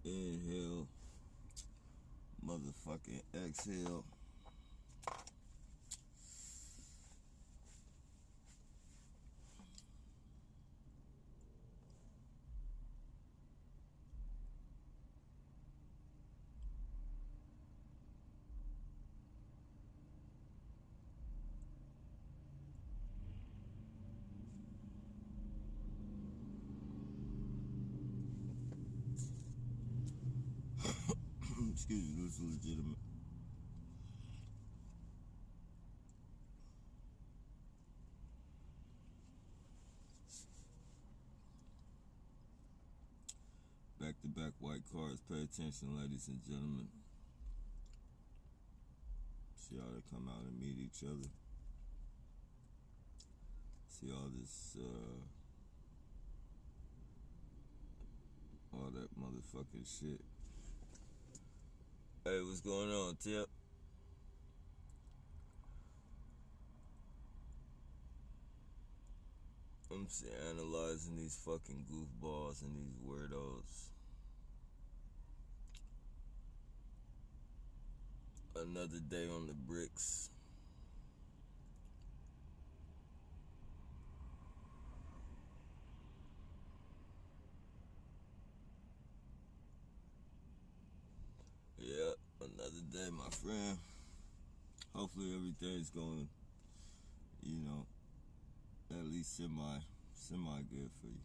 Inhale, motherfucking exhale. Excuse me, this is legitimate. Back-to-back white cars. Pay attention, ladies and gentlemen. See how they come out and meet each other. See all this, all that motherfucking shit. Hey, what's going on, Tip? I'm analyzing these fucking goofballs and these weirdos. Another day on the bricks. Yeah, another day, my friend. Hopefully everything's going, at least semi good for you.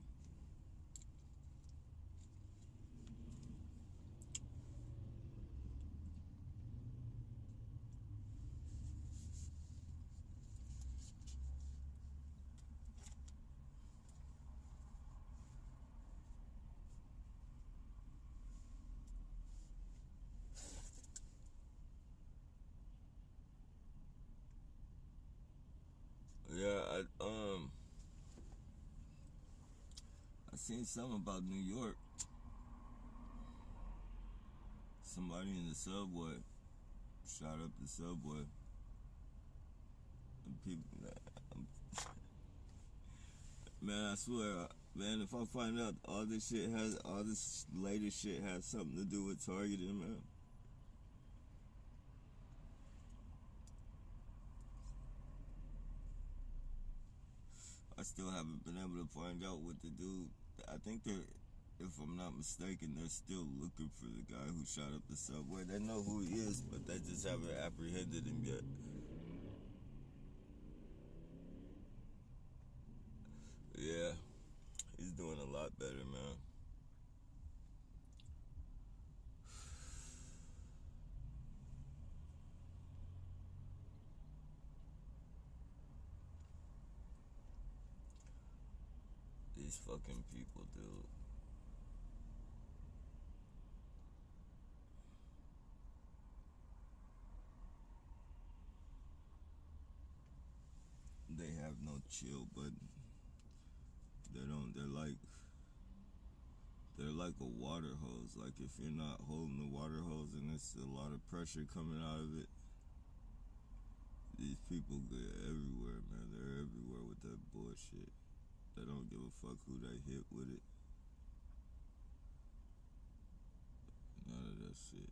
Yeah, I seen something about New York. Somebody in the subway shot up the subway. And people, man, I swear, man, if I find out all this latest shit has something to do with targeting, man. I still haven't been able to find out what the dude. I think they're, if I'm not mistaken, they're still looking for the guy who shot up the subway. They know who he is, but they just haven't apprehended him yet. Yeah, he's doing a lot better, man. These fucking people, dude. They have no chill, but they don't. They're like a water hose. Like if you're not holding the water hose and there's a lot of pressure coming out of it, these people get everywhere, man. They're everywhere with that bullshit. They don't give a fuck who they hit with it. None of that shit.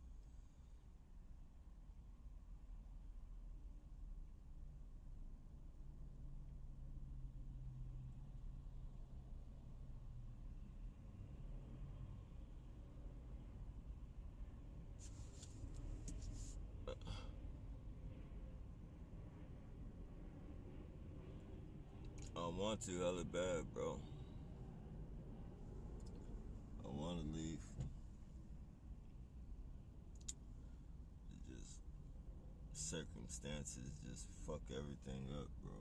I want to hella bad, bro. I want to leave. It just circumstances just fuck everything up, bro.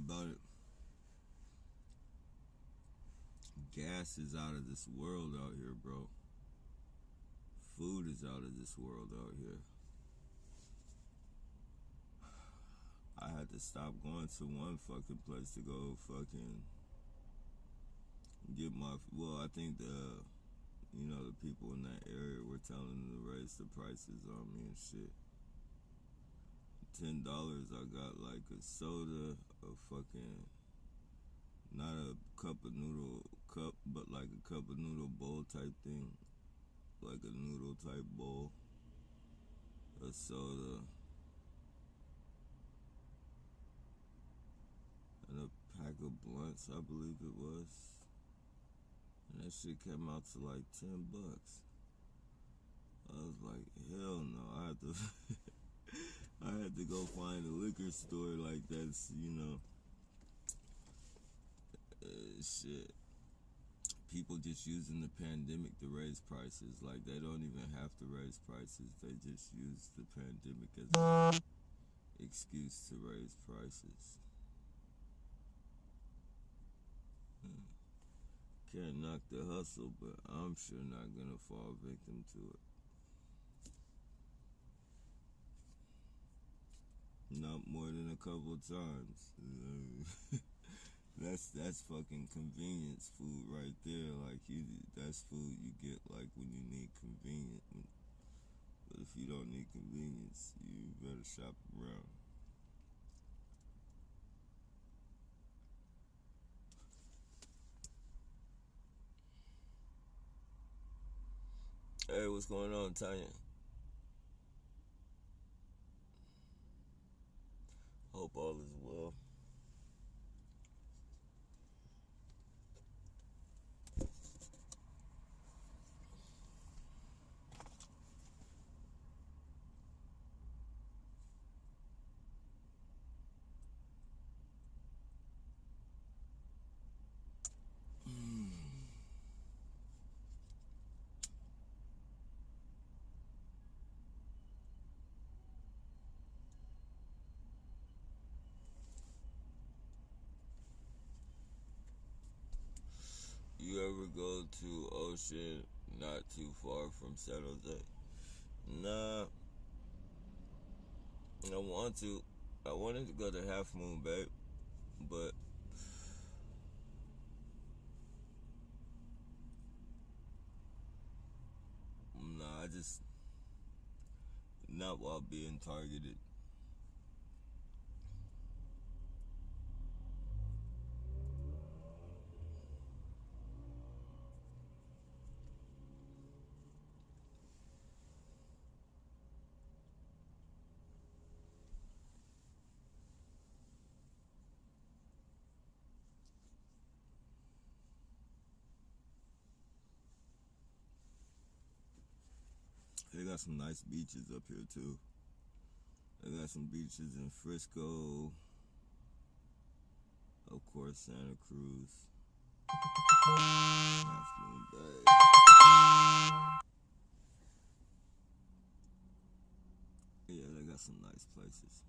about it. Gas is out of this world out here, bro. Food is out of this world out here. I had to stop going to one fucking place to go fucking get my. Well, I think the people in that area were telling them to raise the prices on me and shit. $10, I got like a soda, a fucking, not a cup, but like a cup of noodle bowl type thing, like a noodle type bowl, a soda, and a pack of blunts, I believe it was. And that shit came out to like $10. I was like, hell no, I had to go find a liquor store like that's, shit. People just using the pandemic to raise prices. Like, they don't even have to raise prices. They just use the pandemic as an excuse to raise prices. Can't knock the hustle, but I'm sure not gonna fall victim to it. Not more than a couple times. That's fucking convenience food right there. Like, that's food you get like when you need convenience. But if you don't need convenience, you better shop around. Hey, what's going on, Tanya? Hope all is well. You ever go to Ocean not too far from San Jose? Nah, I want to. I wanted to go to Half Moon Bay, but nah, I just not while being targeted. They got some nice beaches up here too. They got some beaches in Frisco, of course, Santa Cruz, Half Moon Bay. Yeah, they got some nice places.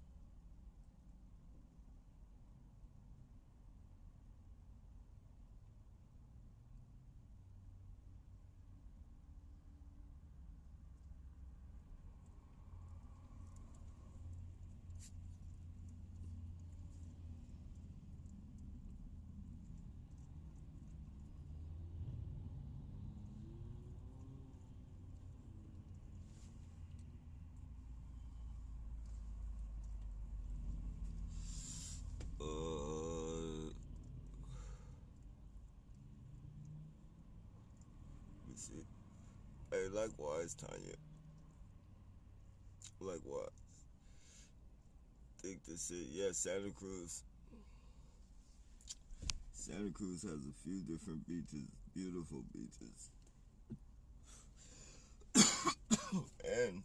Let me see. Hey, likewise, Tanya. Likewise. Think this shit. Yeah, Santa Cruz. Santa Cruz has a few different beaches, beautiful beaches. And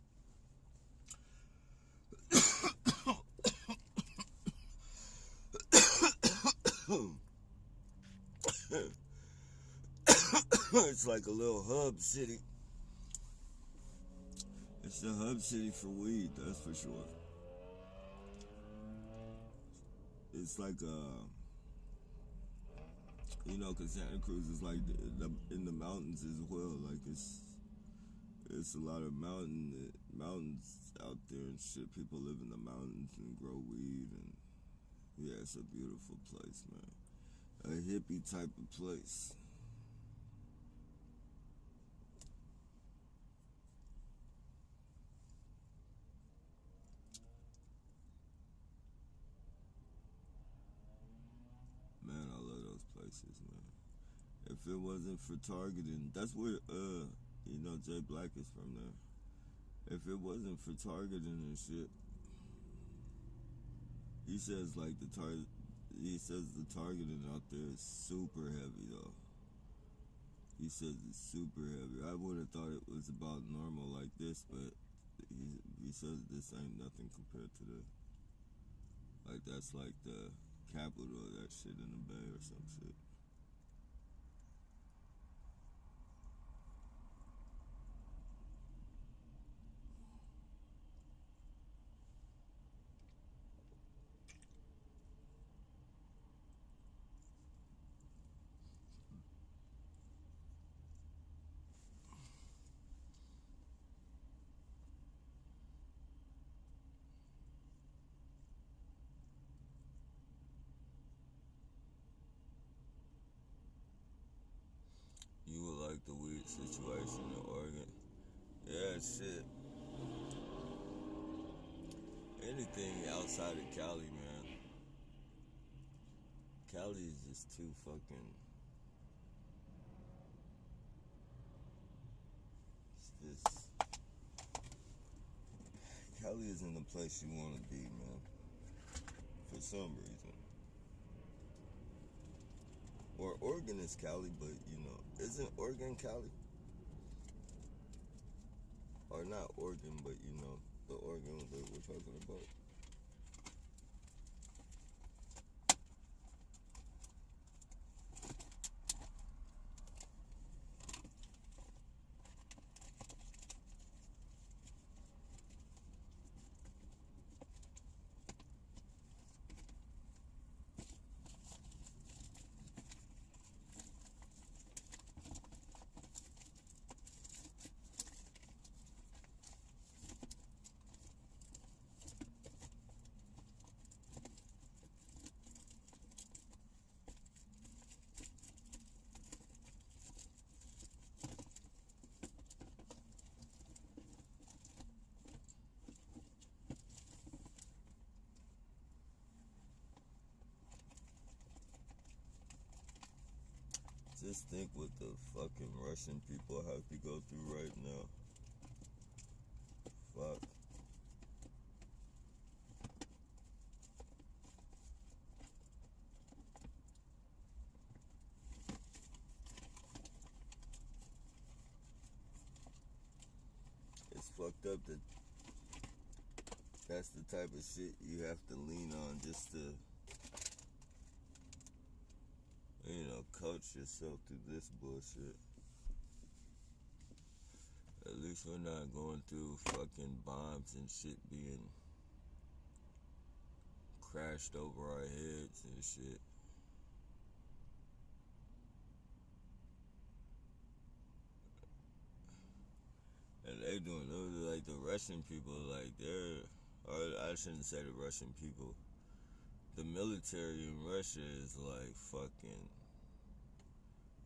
it's like a little hub city. It's the hub city for weed, that's for sure. it's like you know, cause Santa Cruz is like in the mountains as well. Like it's a lot of mountains out there and shit. People live in the mountains and grow weed, and yeah, it's a beautiful place, man. A hippie type of place. Man, I love those places, man. If it wasn't for targeting, that's where you know, Jay Black is from there. If it wasn't for targeting and shit, he says like he says the targeting out there is super heavy though. He says it's super heavy. I would have thought it was about normal like this, but he says this ain't nothing compared to the, like that's like the capital of that shit in the Bay or some shit. You would like the weed situation in Oregon. Yeah, shit. Anything outside of Cali, man. Cali is just too fucking. It's just. Cali isn't the place you want to be, man. For some reason. Or Oregon is Cali, but you know, isn't Oregon Cali? Or not Oregon, but you know, the Oregon that we're talking about. Just think what the fucking Russian people have to go through right now. Fuck. It's fucked up that that's the type of shit you have to lean on just to, you know, coach yourself through this bullshit. At least we're not going through fucking bombs and shit being crashed over our heads and shit. And they doing those like the Russian people, like or I shouldn't say the Russian people. The military in Russia is like fucking.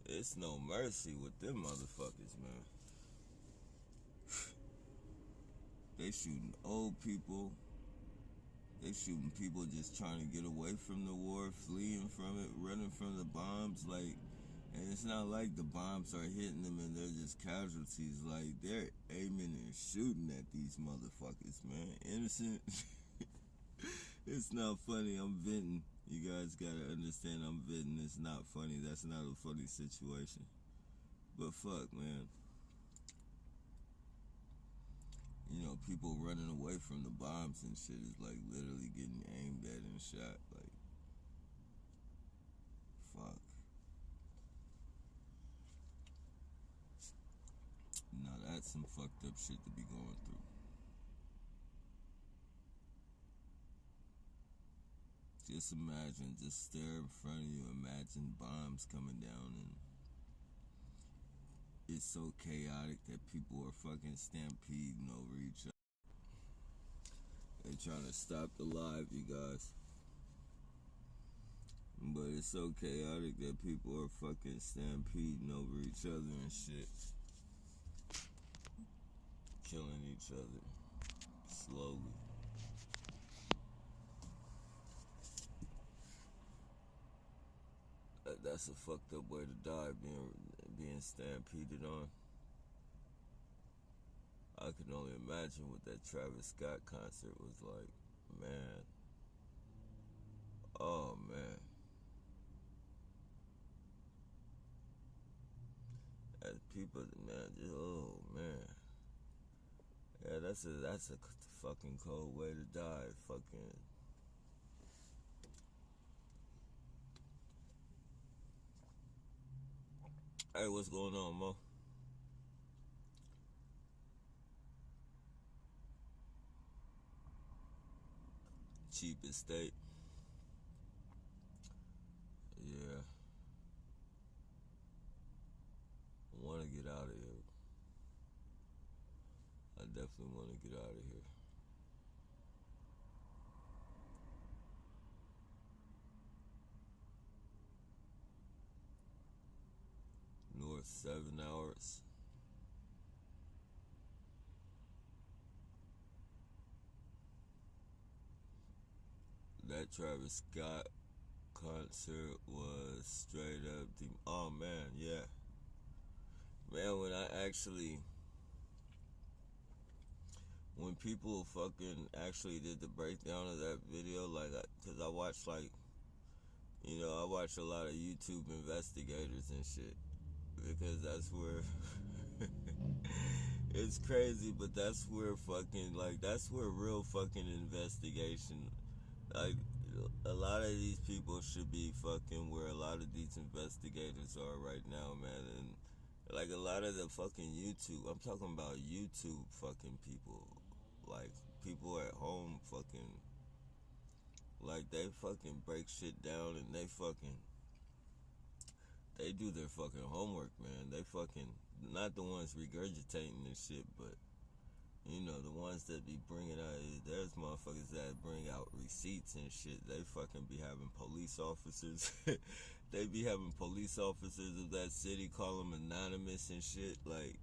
It's no mercy with them motherfuckers, man. They shooting old people. They shooting people just trying to get away from the war, fleeing from it, running from the bombs. Like, and it's not like the bombs are hitting them and they're just casualties. Like, they're aiming and shooting at these motherfuckers, man. Innocent. It's not funny. I'm venting. You guys gotta understand I'm venting. It's not funny. That's not a funny situation. But fuck, man. You know, people running away from the bombs and shit is like literally getting aimed at and shot. Like, fuck. Now that's some fucked up shit to be going through. Just imagine, just stare in front of you. Imagine bombs coming down, and it's so chaotic that people are fucking stampeding over each other. They're trying to stop the live, you guys. But it's so chaotic that people are fucking stampeding over each other and shit. Killing each other. Slowly. That's a fucked up way to die, being stampeded on. I can only imagine what that Travis Scott concert was like. Man. Oh, man. As people, man, just, oh, man. Yeah, that's a fucking cold way to die. Fucking. Hey, what's going on, Mo? Cheap estate. Yeah. I want to get out of here. I definitely want to get out of here. North, 7 hours. That Travis Scott concert was straight up oh man, yeah. Man, when people fucking actually did the breakdown of that video, like, cause I watched I watch a lot of YouTube investigators and shit, because that's where it's crazy, but that's where that's where real fucking investigation, like, a lot of these people should be fucking where a lot of these investigators are right now, man. And like a lot of the fucking YouTube, I'm talking about YouTube fucking people, like people at home fucking, like they fucking break shit down and they do their fucking homework, man. They fucking, not the ones regurgitating this shit, but the ones that be bringing out, there's motherfuckers that bring out receipts and shit. They fucking be having police officers. They be having police officers of that city call them anonymous and shit, like,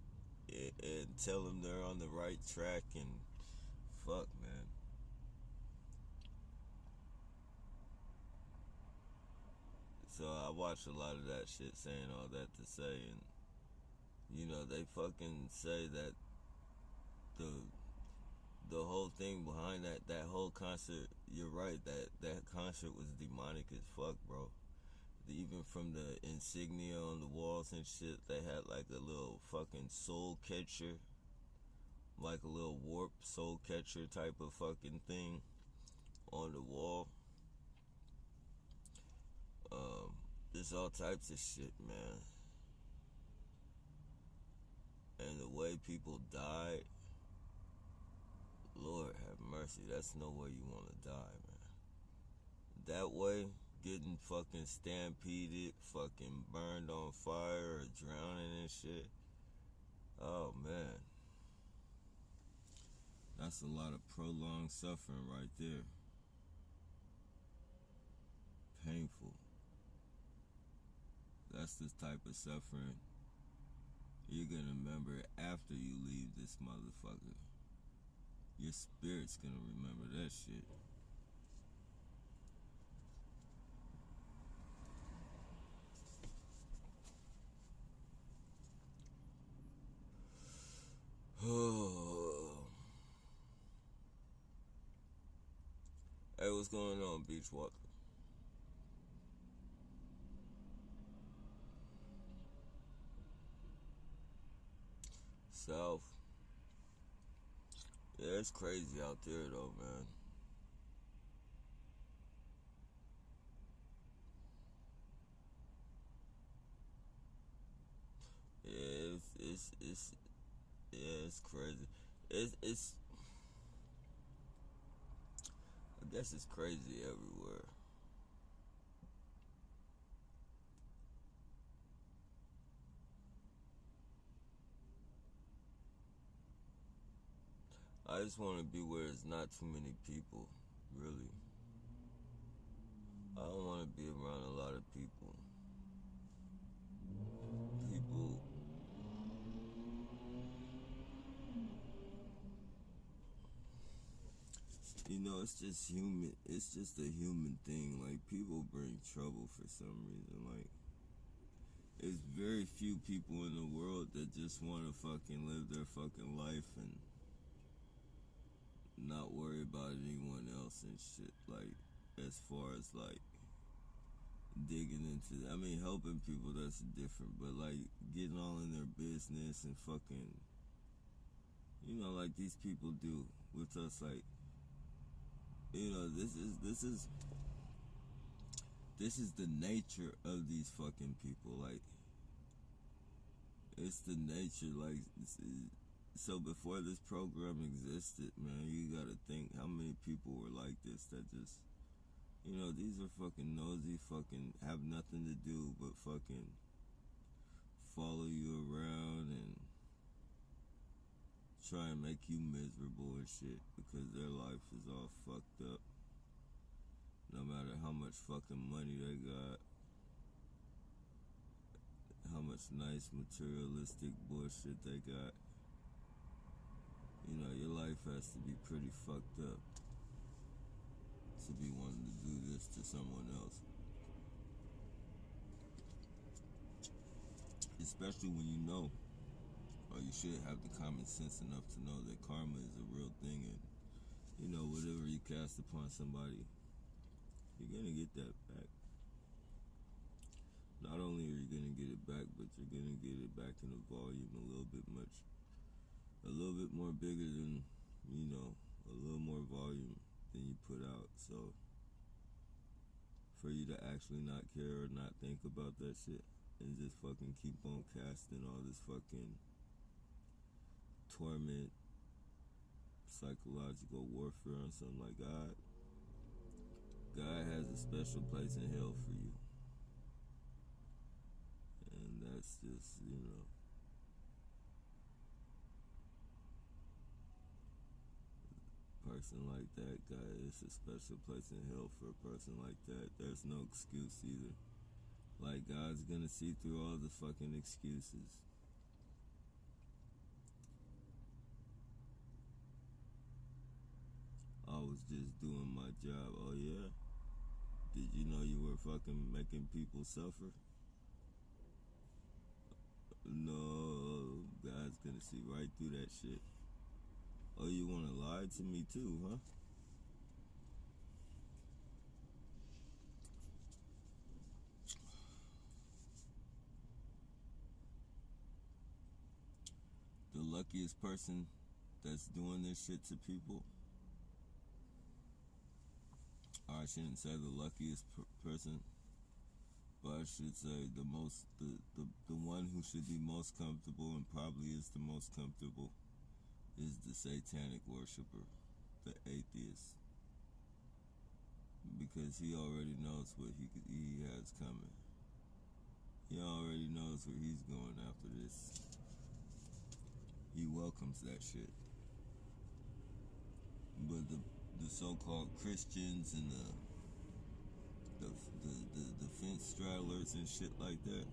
and tell them they're on the right track, and fuck, man. So I watch a lot of that shit, saying all that to say, and they fucking say that the the whole thing behind that whole concert, you're right, that concert was demonic as fuck, bro. Even from the insignia on the walls and shit, they had like a little fucking soul catcher, like a little warp soul catcher type of fucking thing on the wall. There's all types of shit, man. And the way people died, Lord have mercy, that's no way you want to die, man. That way, getting fucking stampeded, fucking burned on fire, or drowning and shit. Oh, man. That's a lot of prolonged suffering right there. Painful. That's the type of suffering you're gonna remember after you leave this motherfucker. Your spirit's gonna remember that shit. Hey, what's going on, Beachwalker? South. Yeah, it's crazy out there though, man. Yeah, it's yeah, it's crazy. It's I guess it's crazy everywhere. I just want to be where there's not too many people, really. I don't want to be around a lot of people. People, it's just human. It's just a human thing. Like, people bring trouble for some reason. Like, there's very few people in the world that just want to fucking live their fucking life and not worry about anyone else and shit. Like, as far as like digging into, I mean, helping people, that's different. But like getting all in their business and fucking, like these people do with us. Like, this is the nature of these fucking people. Like, it's the nature. Like, so before this program existed, man, you gotta think how many people were like this that just, these are fucking nosy, fucking have nothing to do but fucking follow you around and try and make you miserable and shit because their life is all fucked up. No matter how much fucking money they got, how much nice materialistic bullshit they got, your life has to be pretty fucked up to be wanting to do this to someone else. Especially when you know, or you should have the common sense enough to know that karma is a real thing, and whatever you cast upon somebody, you're gonna get that back. Not only are you gonna get it back, but you're gonna get it back in a volume a little bit more bigger than, a little more volume than you put out. So for you to actually not care or not think about that shit and just fucking keep on casting all this fucking torment, psychological warfare on something like God. God has a special place in hell for you. And that's just, person like that, God, it's a special place in hell for a person like that. There's no excuse either. Like, God's gonna see through all the fucking excuses. I was just doing my job. Oh yeah? Did you know you were fucking making people suffer? No, God's gonna see right through that shit. Oh, you wanna lie to me too, huh? The luckiest person that's doing this shit to people, or I shouldn't say the luckiest person, but I should say the one who should be most comfortable and probably is the most comfortable is the satanic worshiper, the atheist, because he already knows what he has coming. He already knows where he's going after this. He welcomes that shit. But the so-called Christians and the fence straddlers and shit like that,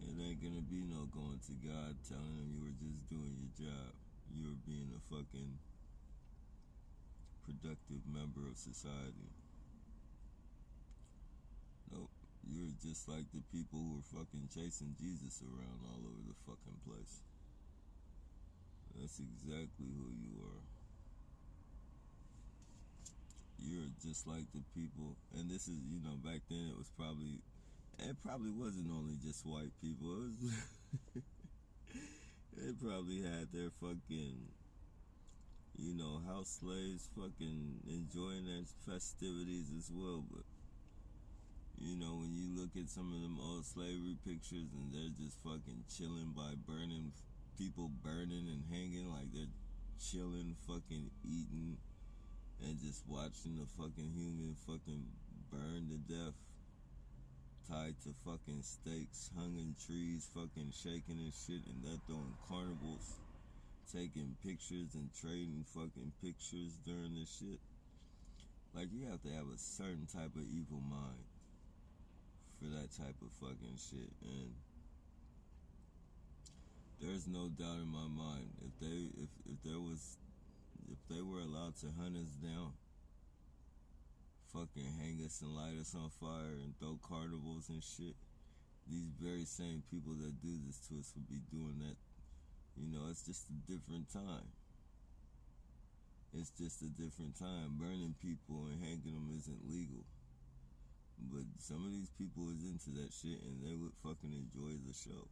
it ain't gonna be no going to God telling him you were just doing your job. You were being a fucking productive member of society. Nope. You're just like the people who are fucking chasing Jesus around all over the fucking place. That's exactly who you are. You're just like the people, and this is, back then it probably wasn't only just white people. They probably had their fucking, house slaves fucking enjoying their festivities as well. But, when you look at some of them old slavery pictures and they're just fucking chilling by people burning and hanging, like they're chilling, fucking eating, and just watching the fucking human fucking burn to death. tied to fucking stakes, hung in trees, fucking shaking and shit, and they're throwing carnivals, taking pictures and trading fucking pictures during this shit. Like, you have to have a certain type of evil mind for that type of fucking shit, and there's no doubt in my mind if they were allowed to hunt us down, fucking hang us and light us on fire and throw carnivals and shit, these very same people that do this to us would be doing that. You know, it's just a different time. It's just a different time. Burning people and hanging them isn't legal. But some of these people is into that shit and they would fucking enjoy the show.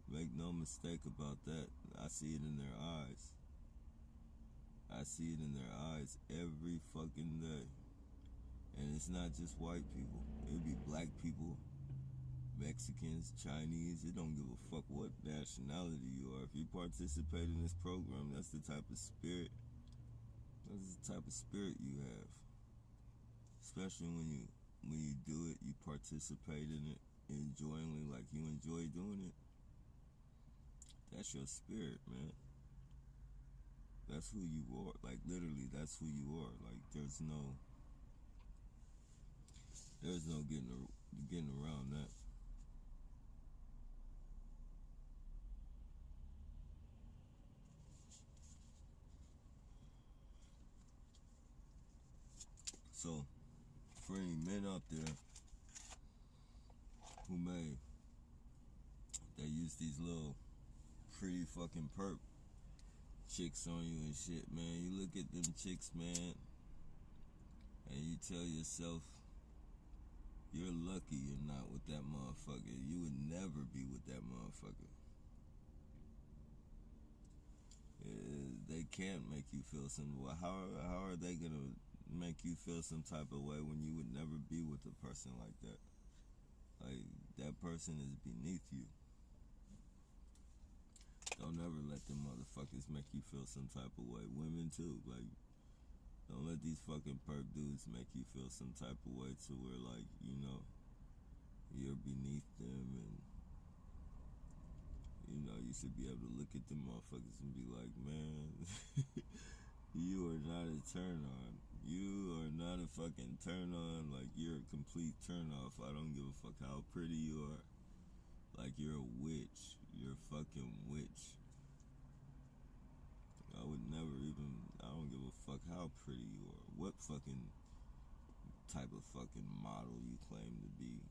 Make no mistake about that. I see it in their eyes. I see it in their eyes every fucking day. And it's not just white people. It'd be black people, Mexicans, Chinese. It don't give a fuck what nationality you are. If you participate in this program, that's the type of spirit. That's the type of spirit you have. Especially when you do it, you participate in it enjoyingly, like you enjoy doing it. That's your spirit, man. That's who you are. Like, literally, that's who you are. Like, there's no getting around that. So, for any men out there who they use these little pretty fucking perp chicks on you and shit, man. You look at them chicks, man, and you tell yourself, you're lucky you're not with that motherfucker. You would never be with that motherfucker. They can't make you feel some way. How are they gonna make you feel some type of way when you would never be with a person like that? Like, that person is beneath you. Don't ever let them motherfuckers make you feel some type of way. Women too, like, don't let these fucking perp dudes make you feel some type of way to where, like, you know, you're beneath them, and you know, you should be able to look at them motherfuckers and be like, man, you are not a turn on. You are not a fucking turn on. Like, you're a complete turn off. I don't give a fuck how pretty you are. Like, you're a witch. You're a fucking witch. I would never even, I don't give a fuck how pretty you are. What fucking type of fucking model you claim to be.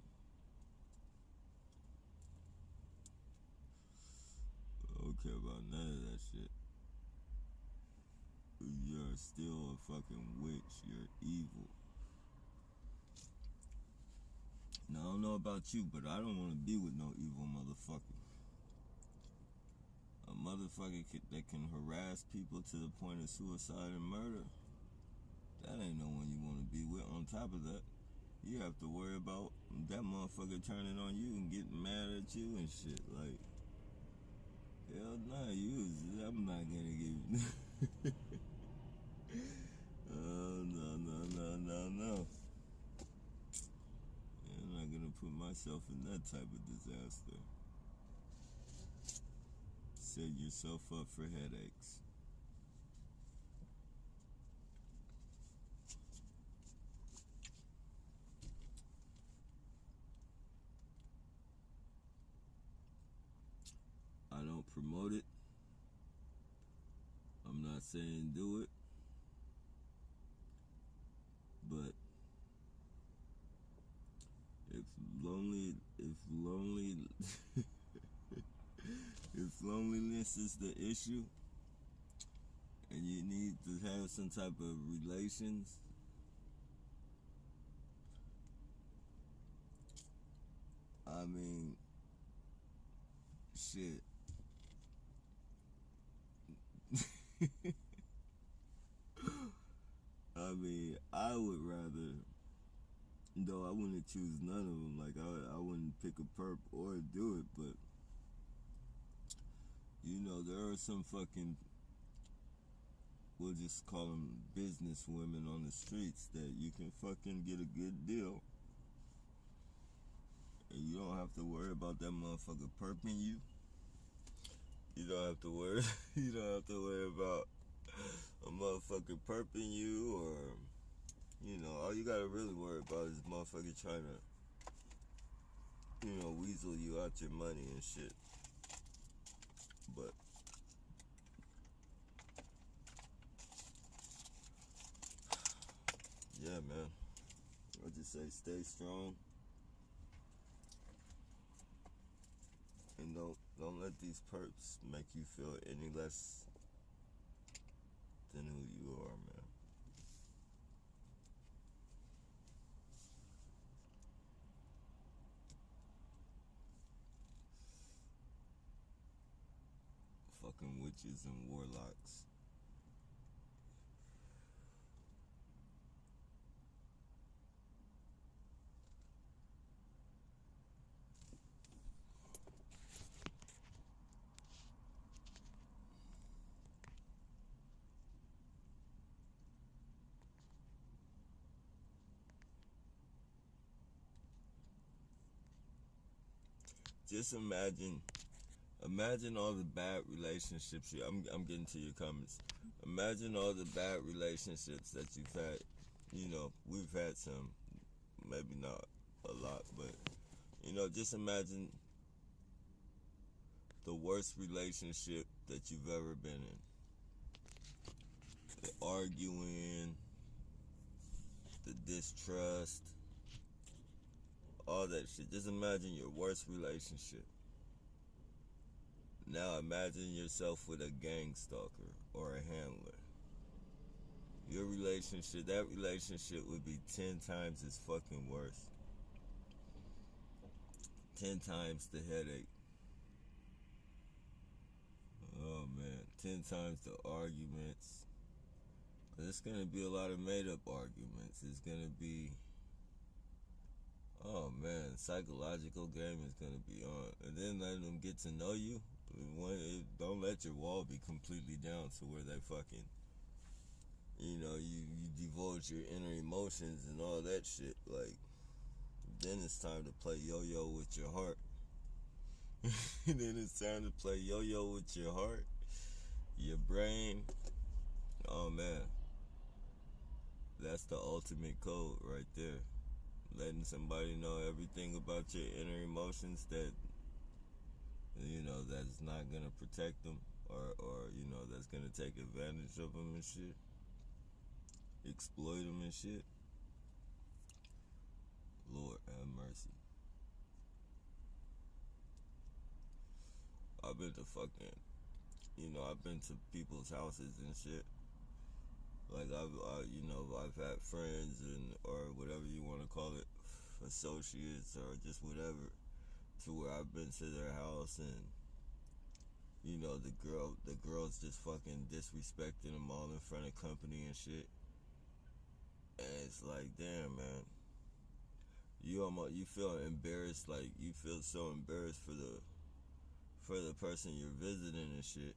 I don't care about none of that shit. You're still a fucking witch. You're evil. Now, I don't know about you, but I don't want to be with no evil motherfucker. A motherfucker that can harass people to the point of suicide and murder. That ain't no one you want to be with. On top of that, you have to worry about that motherfucker turning on you and getting mad at you and shit. Like, hell nah, I'm not gonna give you. No. I'm not gonna put myself in that type of disaster. Set yourself up for headaches. I don't promote it. I'm not saying do it. But if loneliness is the issue and you need to have some type of relations, I mean, shit. I mean, I would rather, though I wouldn't choose none of them. Like, I wouldn't pick a perp or do it, but you know, there are some fucking, we'll just call them business women on the streets that you can fucking get a good deal have to worry about that motherfucker perping you. You don't have to worry. You don't have to worry about a motherfucker perping you, or all you gotta really worry about is motherfucker trying to, weasel you out your money and shit. But yeah, man. I just say stay strong and don't let these perps make you feel any less than who you are, man. Fucking witches and warlocks. Just imagine all the bad relationships. I'm getting to your comments. Imagine all the bad relationships that you've had. We've had some, maybe not a lot, but just imagine the worst relationship that you've ever been in. The arguing, the distrust, all that shit. Just imagine your worst relationship. Now imagine yourself with a gang stalker or a handler. That relationship would be 10 times as fucking worse. 10 times the headache. Oh man, 10 times the arguments. It's gonna be a lot of made up arguments. It's gonna be, oh man, psychological game is gonna be on. And then letting them get to know you. Don't let your wall be completely down to where they fucking, you divulge your inner emotions and all that shit. Like, then it's time to play yo-yo with your heart. Then it's time to play yo-yo with your heart, your brain. Oh man, that's the ultimate code right there. Letting somebody know everything about your inner emotions that that's not gonna protect them, or that's gonna take advantage of them and shit, exploit them and shit. Lord have mercy. I've been to I've been to people's houses and shit. Like I've had friends or whatever you want to call it, associates or just whatever, to where I've been to their house and the girls just fucking disrespecting them all in front of company and shit. And it's like, damn, man, you feel embarrassed, like you feel so embarrassed for the person you're visiting and shit,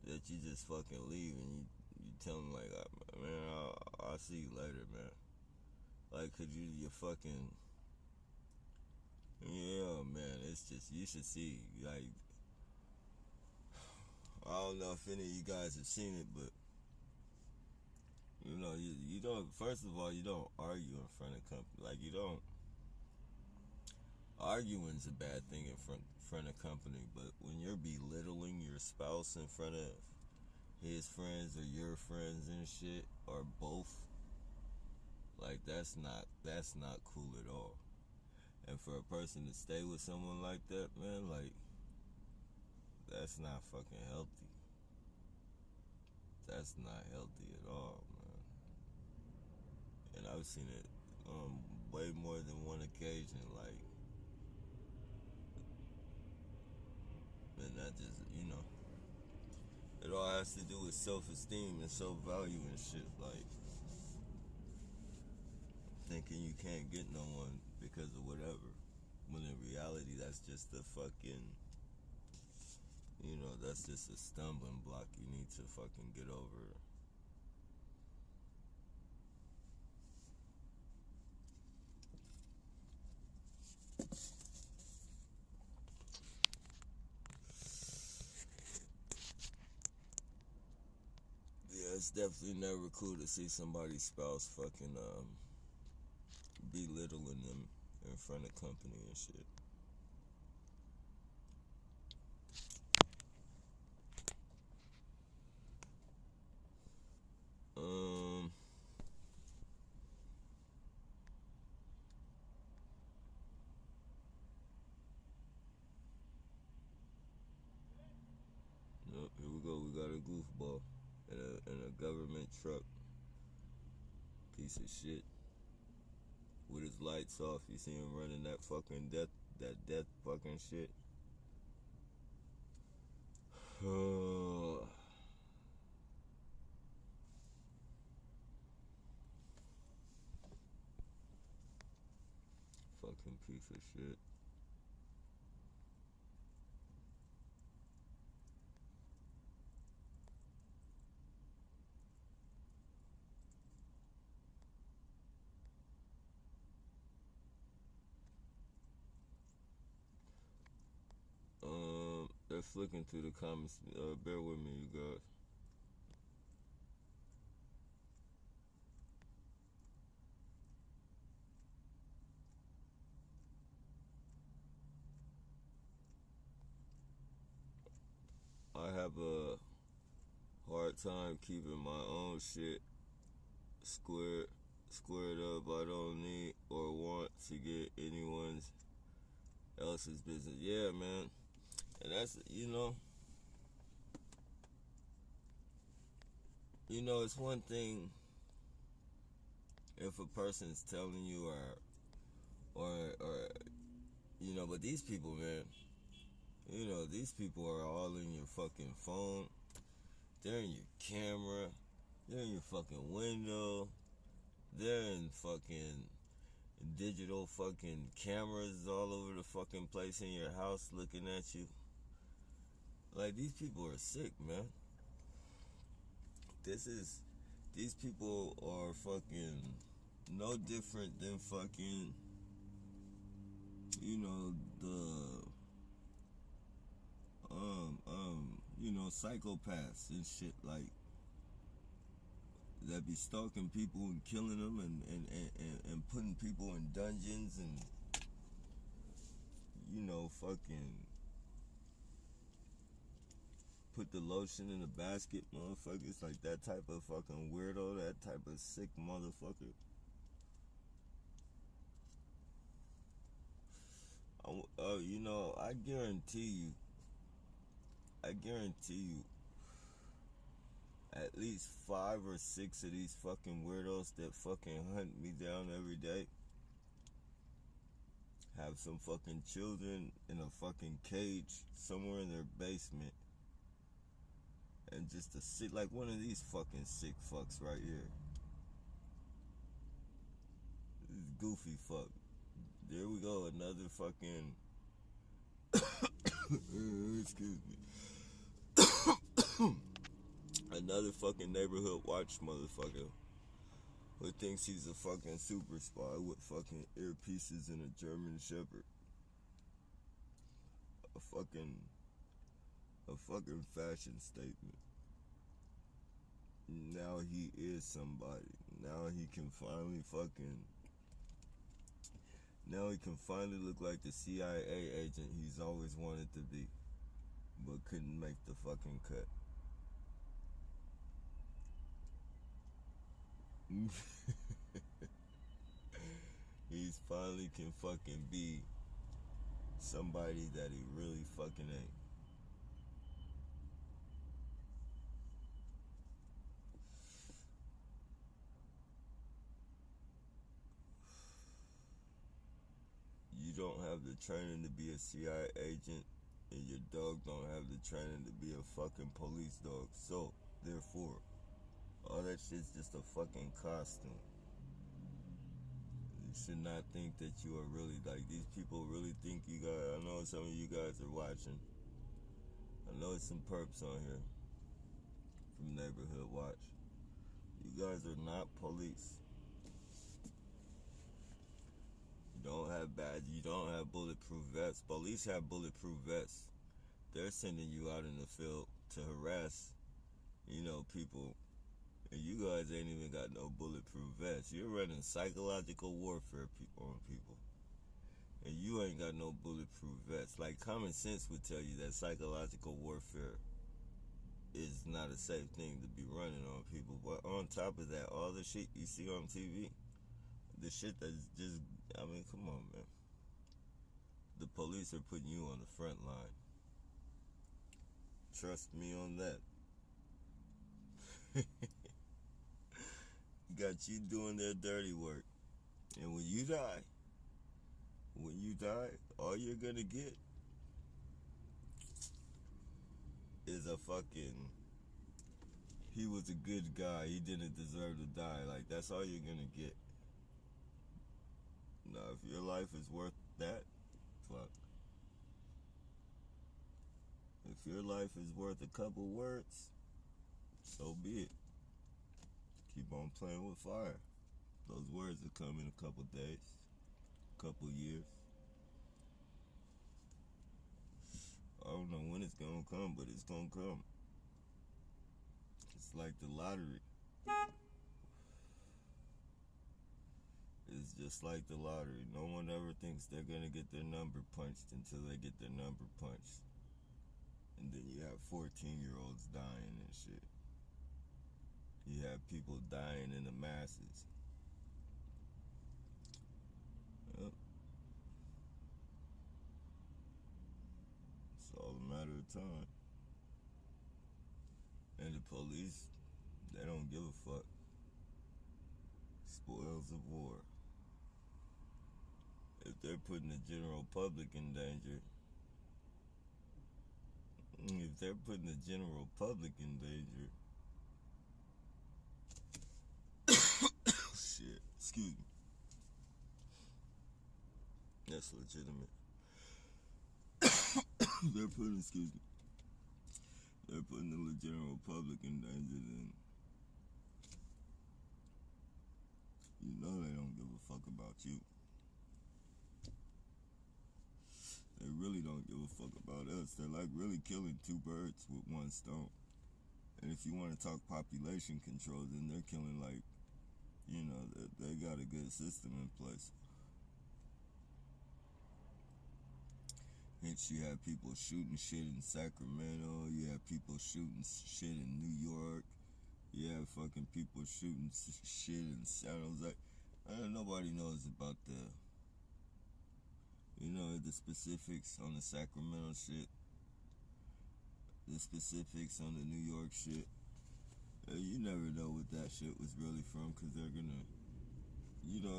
that you just fucking leave and you tell them like, man, I'll see you later, man. Like, could you fucking, yeah, man, it's just, you should see, like, I don't know if any of you guys have seen it, but you don't, first of all, you don't argue in front of company. Like, you don't, arguing's a bad thing in front of company, but when you're belittling your spouse in front of his friends or your friends and shit, or both, like, that's not cool at all. And for a person to stay with someone like that, man, like, that's not fucking healthy. That's not healthy at all, man. And I've seen it way more than one occasion, like, and that just, it all has to do with self-esteem and self-value and shit, like, thinking you can't get no one because of whatever, when in reality that's just a fucking, that's just a stumbling block you need to fucking get over. definitely never cool to see somebody's spouse fucking belittling them in front of company and shit. Um, Nope, here we go. We got a goofball in a government truck. Piece of shit. With his lights off, you see him running that death fucking shit. Fucking piece of shit. They're flicking through the comments. Bear with me, you guys. I have a hard time keeping my own shit squared up. I don't need or want to get anyone else's business. Yeah, man. And that's, it's one thing if a person's telling you or but these people, man, these people are all in your fucking phone. They're in your camera. They're in your fucking window. They're in fucking digital fucking cameras all over the fucking place in your house looking at you. Like, these people are sick, man. These people are fucking no different than fucking, psychopaths and shit, like, that be stalking people and killing them and putting people in dungeons and, fucking put the lotion in the basket, motherfuckers. Like, that type of fucking weirdo, that type of sick motherfucker. I guarantee you, at least 5 or 6 of these fucking weirdos that fucking hunt me down every day have some fucking children in a fucking cage somewhere in their basement. And just to sit like one of these fucking sick fucks right here. This goofy fuck. There we go, another fucking excuse me. Another fucking neighborhood watch motherfucker who thinks he's a fucking super spy with fucking earpieces and a German Shepherd. A fucking fashion statement. Now he is somebody. Now he can finally look like the CIA agent he's always wanted to be, but couldn't make the fucking cut. He's finally can fucking be somebody that he really fucking ain't. You don't have the training to be a CIA agent, and your dog don't have the training to be a fucking police dog. So, therefore, all that shit's just a fucking costume. You should not think that you are really, like, these people really think you guys. I know some of you guys are watching. I know it's some perps on here from Neighborhood Watch. You guys are not police. You don't have badges. You don't have bulletproof vests. Police have bulletproof vests. They're sending you out in the field to harass, people And you guys ain't even got no bulletproof vests. You're running psychological warfare on people. And you ain't got no bulletproof vests. Like, common sense would tell you that psychological warfare is not a safe thing to be running on people. But on top of that, all the shit you see on TV, the shit that's just, I mean, come on, man. The police are putting you on the front line. Trust me on that. Got you doing their dirty work. And when you die, all you're gonna get is a fucking, he was a good guy, he didn't deserve to die. Like, that's all you're gonna get. Now, if your life is worth that, fuck. If your life is worth a couple words, so be it. Keep on playing with fire. Those words will come in a couple days, couple years. I don't know when it's gonna come, but it's gonna come. It's like the lottery. It's just like the lottery. No one ever thinks they're gonna get their number punched until they get their number punched. And then you have 14-year-olds dying and shit. You have people dying in the masses. Yep. It's all a matter of time. And the police, they don't give a fuck. Spoils of war. If they're putting the general public in danger, shit, excuse me. That's legitimate. They're putting the general public in danger, then you know they don't give a fuck about you. They really don't give a fuck about us. They're like really killing two birds with one stone. And if you want to talk population control, then they're killing, like, you know, they got a good system in place. Hence, you have people shooting shit in Sacramento. You have people shooting shit in New York. You have fucking people shooting shit in San Jose. Nobody knows about the specifics on the Sacramento shit. The specifics on the New York shit. You never know what that shit was really from, because they're gonna,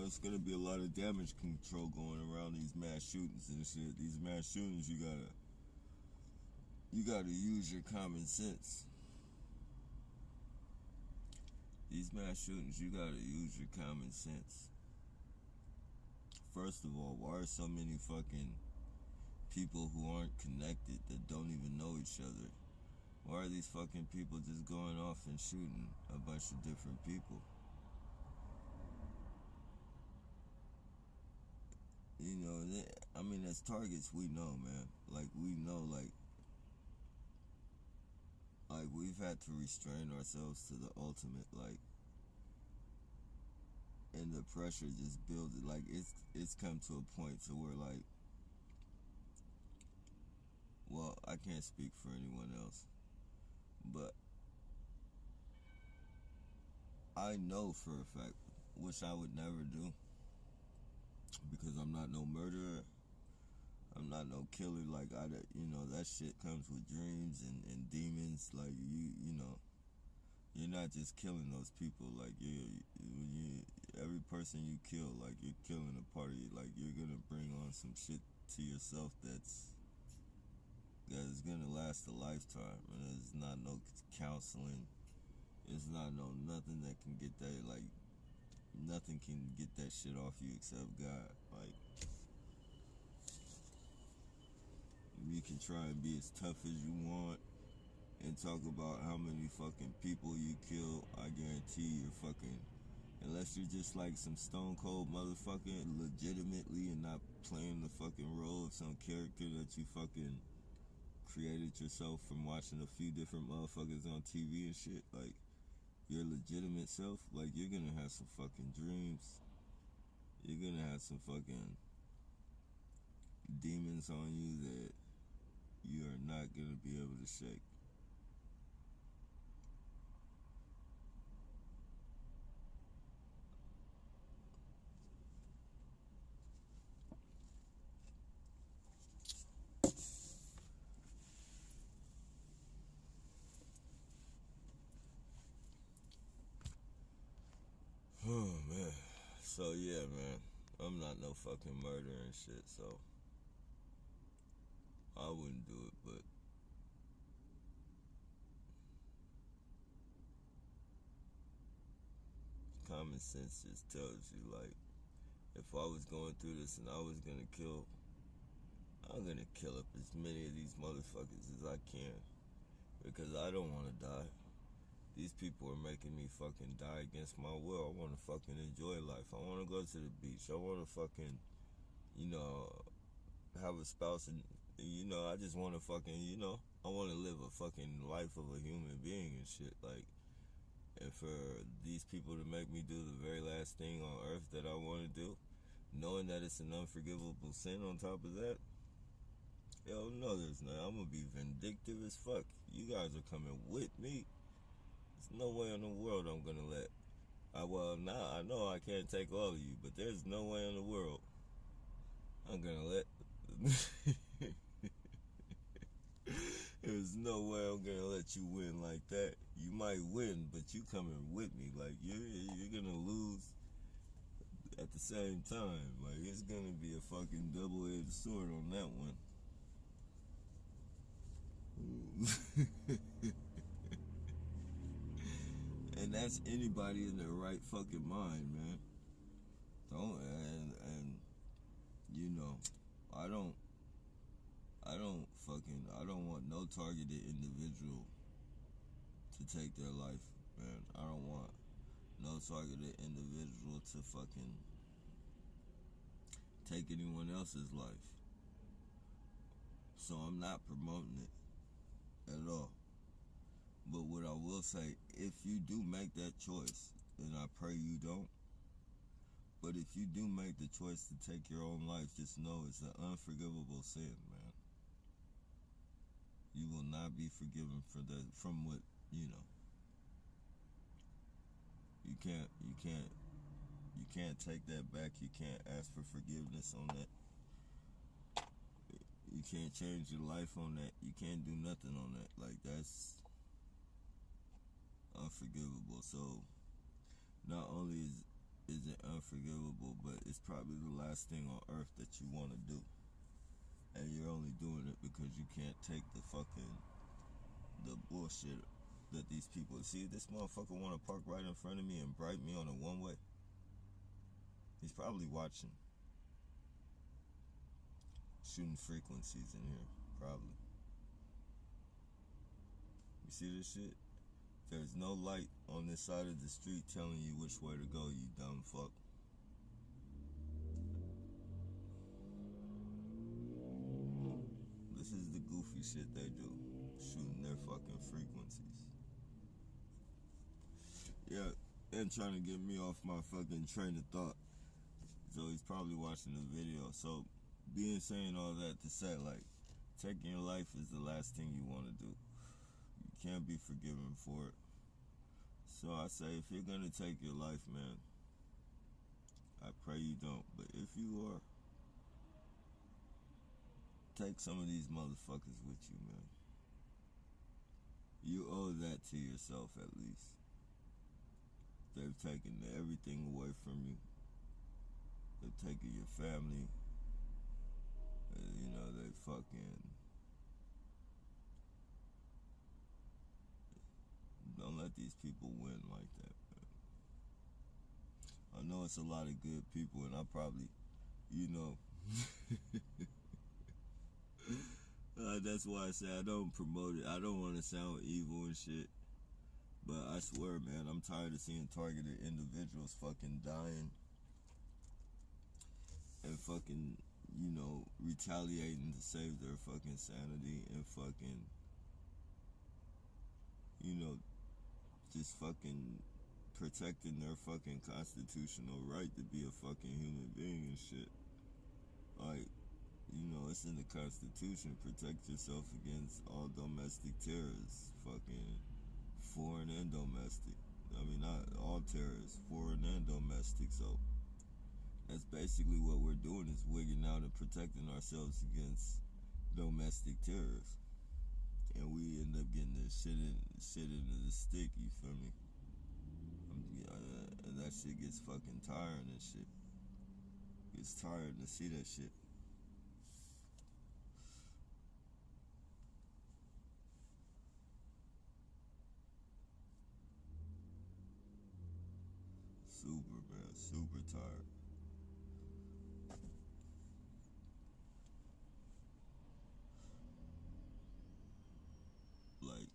it's gonna be a lot of damage control going around these mass shootings and shit. These mass shootings, you gotta use your common sense. These mass shootings, you gotta use your common sense. First of all, why are so many fucking people who aren't connected, that don't even know each other? Why are these fucking people just going off and shooting a bunch of different people? As targets, we know, man. We know, we've had to restrain ourselves to the ultimate, and the pressure just builds it. It's come to a point to where, well, I can't speak for anyone else, but I know for a fact, which I would never do, because I'm not no murderer, I'm not no killer. That shit comes with dreams and demons. You're not just killing those people. Every person you kill, you're killing a part of you. You're gonna bring on some shit to yourself that is gonna last a lifetime. And there's not no counseling. It's not no nothing that can get that. Nothing can get that shit off you except God. You can try and be as tough as you want and talk about how many fucking people you kill. I guarantee you're fucking, unless you're just like some stone cold motherfucker legitimately and not playing the fucking role of some character that you fucking created yourself from watching a few different motherfuckers on TV and shit. your legitimate self, like you're gonna have some fucking dreams. You're gonna have some fucking demons on you that you are not gonna be able to shake. Oh man. So yeah, man. I'm not no fucking murderer and shit, so I wouldn't do it, but common sense just tells you, like, if I was going through this and I was gonna kill, I'm gonna kill up as many of these motherfuckers as I can. Because I don't wanna die. These people are making me fucking die against my will. I wanna fucking enjoy life. I wanna go to the beach. I wanna fucking, you know, have a spouse and, you know, I just wanna fucking, you know, I wanna live a fucking life of a human being and shit. Like, and for these people to make me do the very last thing on earth that I want to do, knowing that it's an unforgivable sin on top of that, hell no, there's not. I'm gonna be vindictive as fuck. You guys are coming with me. There's no way in the world I'm gonna let. Well, now I know I can't take all of you, but there's no way in the world I'm gonna let. There's no way I'm gonna let you win like that. You might win, but you coming with me. Like you're gonna lose at the same time. Like it's gonna be a fucking double-edged sword on that one. And that's anybody in their right fucking mind, man. Don't and you know, I don't I don't want no targeted individual to take their life, man. I don't want no targeted individual to fucking take anyone else's life. So I'm not promoting it at all. But what I will say, if you do make that choice, and I pray you don't, but if you do make the choice to take your own life, just know it's an unforgivable sin, man. You will not be forgiven for that, from what, you know. You can't take that back. You can't ask for forgiveness on that. You can't change your life on that. You can't do nothing on that. Like, that's unforgivable. So not only is it unforgivable, but it's probably the last thing on earth that you want to do. And you're only doing it because you can't take the bullshit that these people see. This motherfucker want to park right in front of me and bribe me on a one-way. He's probably watching. Shooting frequencies in here, probably. You see this shit? There's no light on this side of the street telling you which way to go, you dumb fuck. This is the goofy shit they do. Shooting their fucking frequencies. Yeah, and trying to get me off my fucking train of thought. So he's probably watching the video. So saying all that to say, like, taking your life is the last thing you want to do. You can't be forgiven for it. So I say, if you're gonna take your life, man, I pray you don't. But if you are, take some of these motherfuckers with you, man. You owe that to yourself, at least. They've taken everything away from you. They've taken your family. You know, they fucking... Don't let these people win like that, man. I know it's a lot of good people, and I probably, you know... that's why I say I don't promote it. I don't want to sound evil and shit. But I swear, man, I'm tired of seeing targeted individuals fucking dying and fucking, you know, retaliating to save their fucking sanity and fucking, you know, just fucking protecting their fucking constitutional right to be a fucking human being and shit. Like, you know, it's in the Constitution. Protect yourself against all domestic terrorists. Fucking foreign and domestic. I mean, not all terrorists, foreign and domestic. So that's basically what we're doing, is wigging out and protecting ourselves against domestic terrorists. And we end up getting this shit into the stick, you feel me? And that shit gets fucking tiring and shit. It's tiring to see that shit. Super, man. Super tired. Like,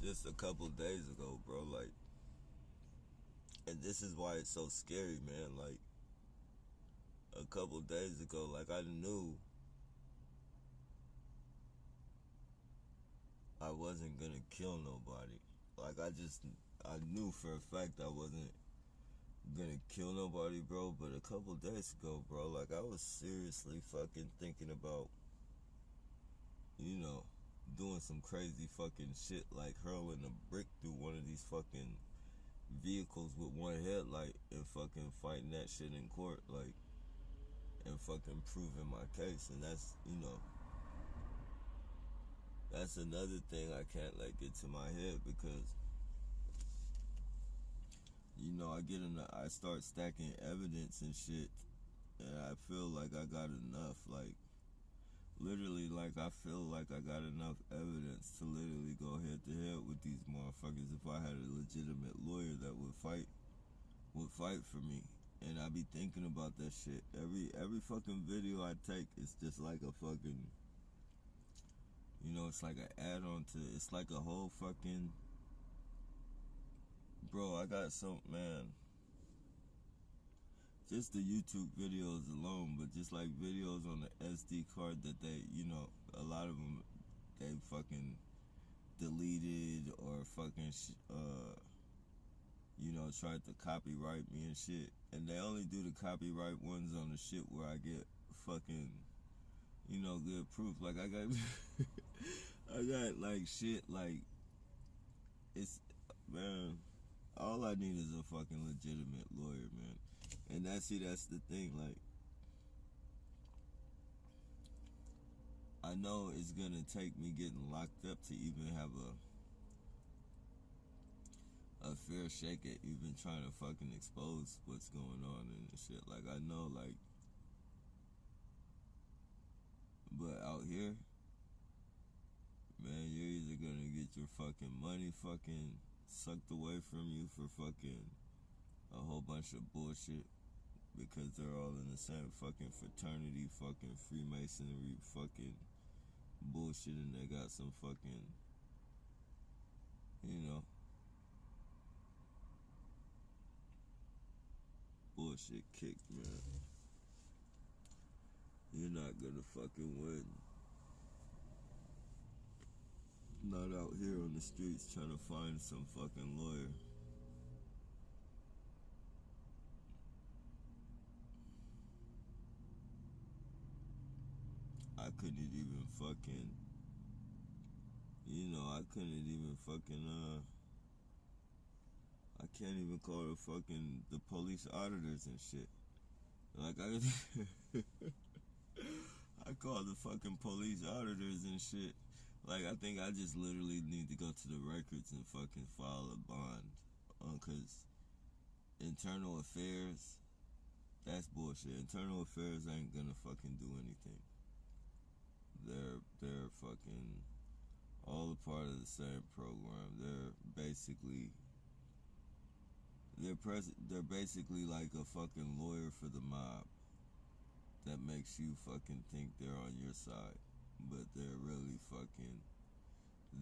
just a couple days ago, bro, like, and this is why it's so scary, man. Like, a couple days ago, like, I knew I wasn't gonna kill nobody. Like, I knew for a fact I wasn't gonna kill nobody, bro. But a couple days ago, bro, like, I was seriously fucking thinking about, you know, doing some crazy fucking shit, like hurling a brick through one of these fucking vehicles with one headlight and fucking fighting that shit in court, like, and fucking proving my case. And that's, you know, that's another thing I can't let get to my head, because, you know, I start stacking evidence and shit, and I feel like I got enough, like, literally, like, I feel like I got enough evidence to literally go head to head with these motherfuckers if I had a legitimate lawyer that would fight for me. And I be thinking about that shit. Every fucking video I take, it's just like a fucking, you know, it's like an add-on to, it's like a whole fucking, bro, I got some, man, just the YouTube videos alone, but just like videos on the SD card that they, you know, a lot of them, they fucking deleted or fucking, you know, tried to copyright me and shit. And they only do the copyright ones on the shit where I get fucking, you know, good proof. Like, I got, I got, like, shit, like, it's, man, all I need is a fucking legitimate lawyer, man. And that's the thing, like, I know it's gonna take me getting locked up to even have a fair shake at even trying to fucking expose what's going on and shit. Like, I know, like, but out here, man, you're either gonna get your fucking money fucking sucked away from you for fucking a whole bunch of bullshit, because they're all in the same fucking fraternity, fucking Freemasonry, fucking bullshit, and they got some fucking, you know, bullshit kick, man. You're not gonna fucking win. Not out here on the streets trying to find some fucking lawyer. I couldn't even fucking, you know, I couldn't even fucking, I can't even call the fucking, the police auditors and shit. Like, I call the fucking police auditors and shit. Like, I think I just literally need to go to the records and fucking file a bond. Cause internal affairs, that's bullshit. Internal affairs ain't gonna fucking do anything. They're fucking all a part of the same program. They're basically like a fucking lawyer for the mob that makes you fucking think they're on your side, but they're really fucking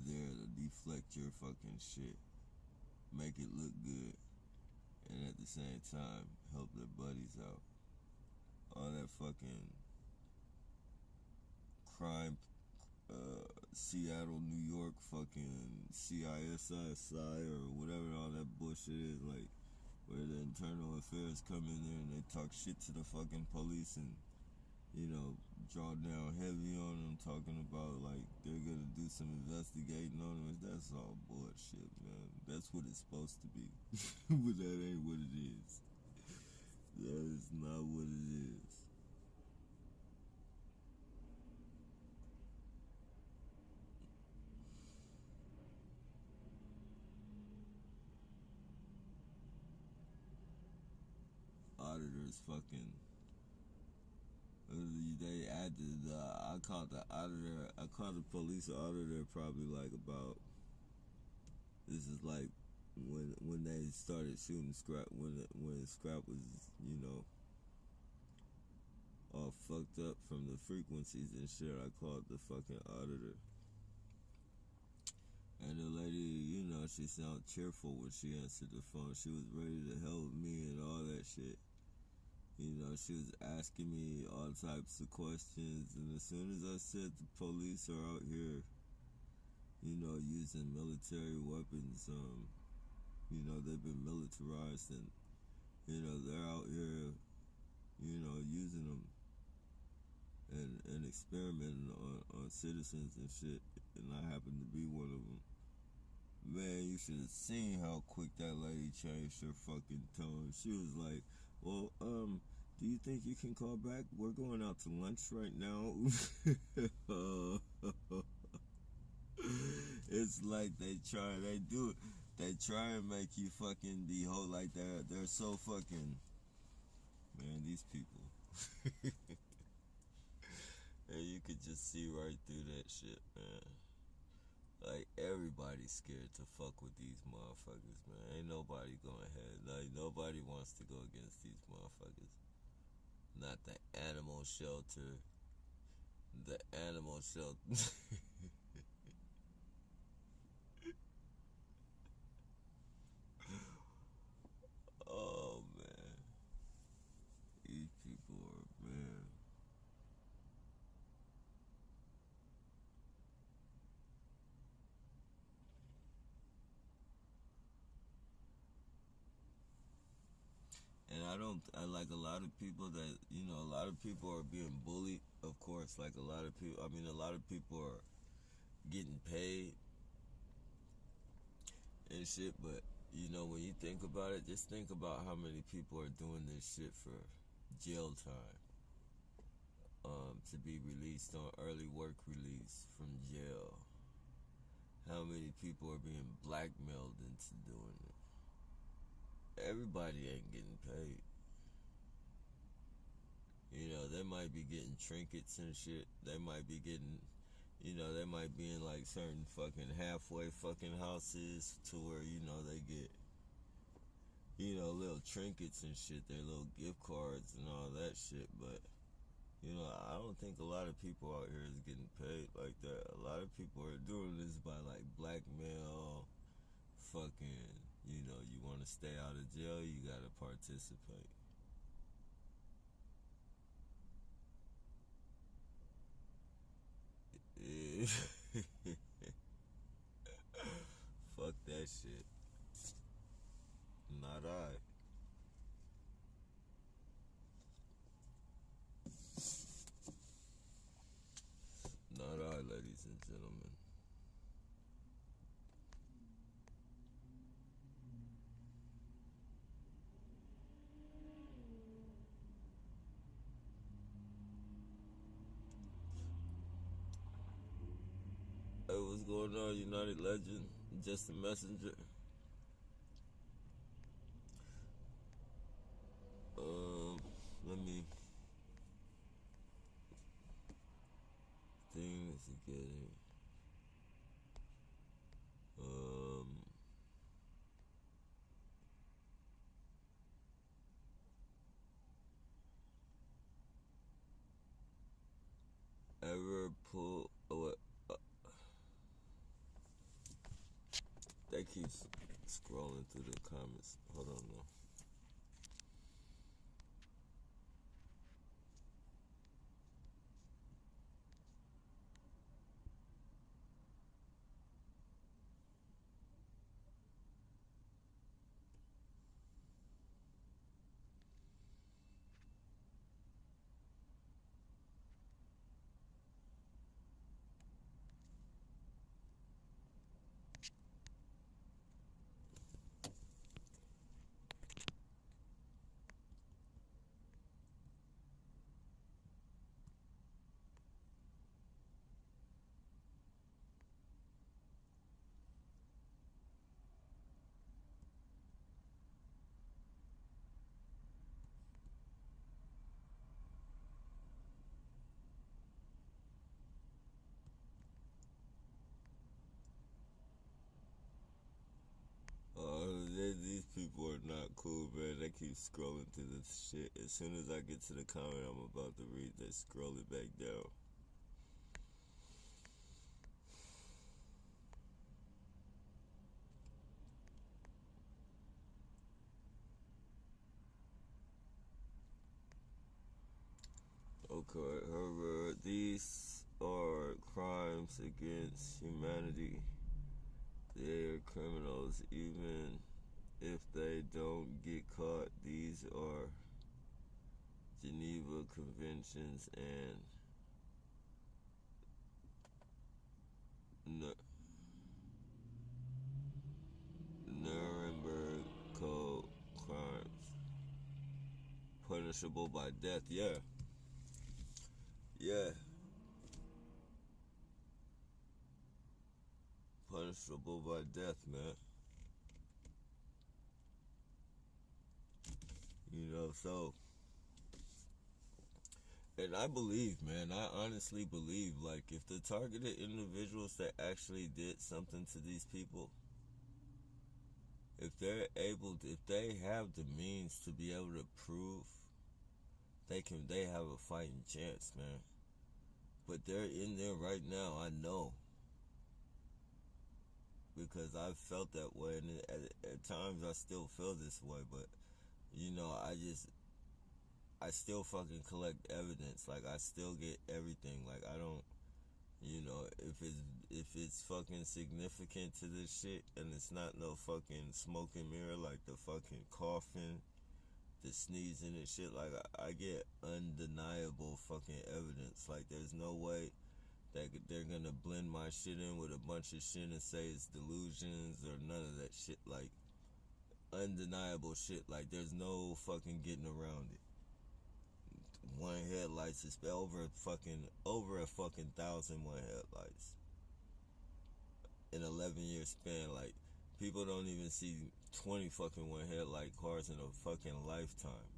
there to deflect your fucking shit, make it look good, and at the same time help their buddies out. All that fucking crime, Seattle, New York, fucking CISI or whatever all that bullshit is, like where the internal affairs come in there and they talk shit to the fucking police and draw down heavy on them, talking about like they're gonna do some investigating on them. That's all bullshit, man. That's what it's supposed to be, but that ain't what it is. That is not what it is. Auditors fucking. They added. I called the auditor. I called the police auditor probably like about. This is like when they started shooting Scrap, when Scrap was all fucked up from the frequencies and shit. I called the fucking auditor. And the lady, she sounded cheerful when she answered the phone. She was ready to help me and all that shit. She was asking me all types of questions. And as soon as I said the police are out here, using military weapons, they've been militarized and, they're out here, using them and experimenting on citizens and shit. And I happen to be one of them. Man, you should have seen how quick that lady changed her fucking tone. She was like, well, do you think you can call back? We're going out to lunch right now. It's like they try and make you fucking be whole like that. They're so fucking, man, these people. And you could just see right through that shit, man. Like, everybody's scared to fuck with these motherfuckers, man. Ain't nobody going ahead. Like, nobody wants to go against these motherfuckers. Not the animal shelter. The animal shelter. Oh, man. These people are, man. And I like a lot of people that, a lot of people are being bullied, of course. Like a lot of people are getting paid and shit, but, when you think about it, just think about how many people are doing this shit for jail time. To be released on early work release from jail. How many people are being blackmailed into doing it? Everybody ain't getting paid. They might be getting trinkets and shit. They might be getting, they might be in like certain fucking halfway fucking houses to where, they get, little trinkets and shit, their little gift cards and all that shit. But, I don't think a lot of people out here is getting paid like that. A lot of people are doing this by like blackmail, fucking, you want to stay out of jail, you gotta participate. Fuck that shit. Not I. Not I, ladies and gentlemen. Hey, what's going on, United Legend? Just a messenger. Let me. Things are getting. Ever pull. Oh, that keeps scrolling through the comments. Hold on, though. keep scrolling through this shit. As soon as I get to the comment I'm about to read, they scroll it back down. Okay, Herbert, these are crimes against humanity. They are criminals, even if they don't get caught. These are Geneva Conventions and Nuremberg Code crimes. Punishable by death, yeah. Yeah. Punishable by death, man. You know, so. And I believe, man, I honestly believe, like, if the targeted individuals that actually did something to these people, if they're able to, if they have the means to be able to prove, they have a fighting chance, man. But they're in there right now, I know. Because I've felt that way, and at times I still feel this way, but, you know, I still fucking collect evidence. Like, I still get everything. Like, I don't, you know, if it's fucking significant to this shit, and it's not no fucking smoke and mirror, like the fucking coughing, the sneezing and shit, like, I get undeniable fucking evidence. Like, there's no way that they're gonna blend my shit in with a bunch of shit and say it's delusions or none of that shit. Like, undeniable shit. Like, there's no fucking getting around it. One headlights is over a fucking 1,000 one headlights in 11-year span. Like, people don't even see 20 fucking one headlight cars in a fucking lifetime.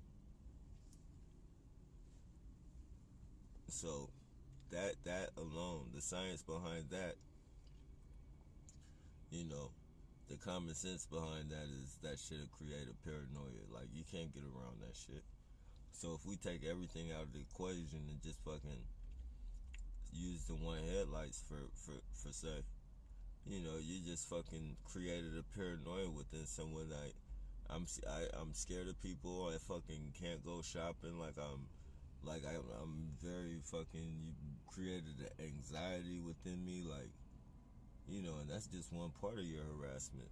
So that alone, the science behind that, you know, the common sense behind that is that shit'll create a paranoia. Like, you can't get around that shit. So if we take everything out of the equation and just fucking use the one headlights for say, you know, you just fucking created a paranoia within someone. Like, I'm scared of people. I fucking can't go shopping. I'm very fucking. You created an anxiety within me. Like, you know, and that's just one part of your harassment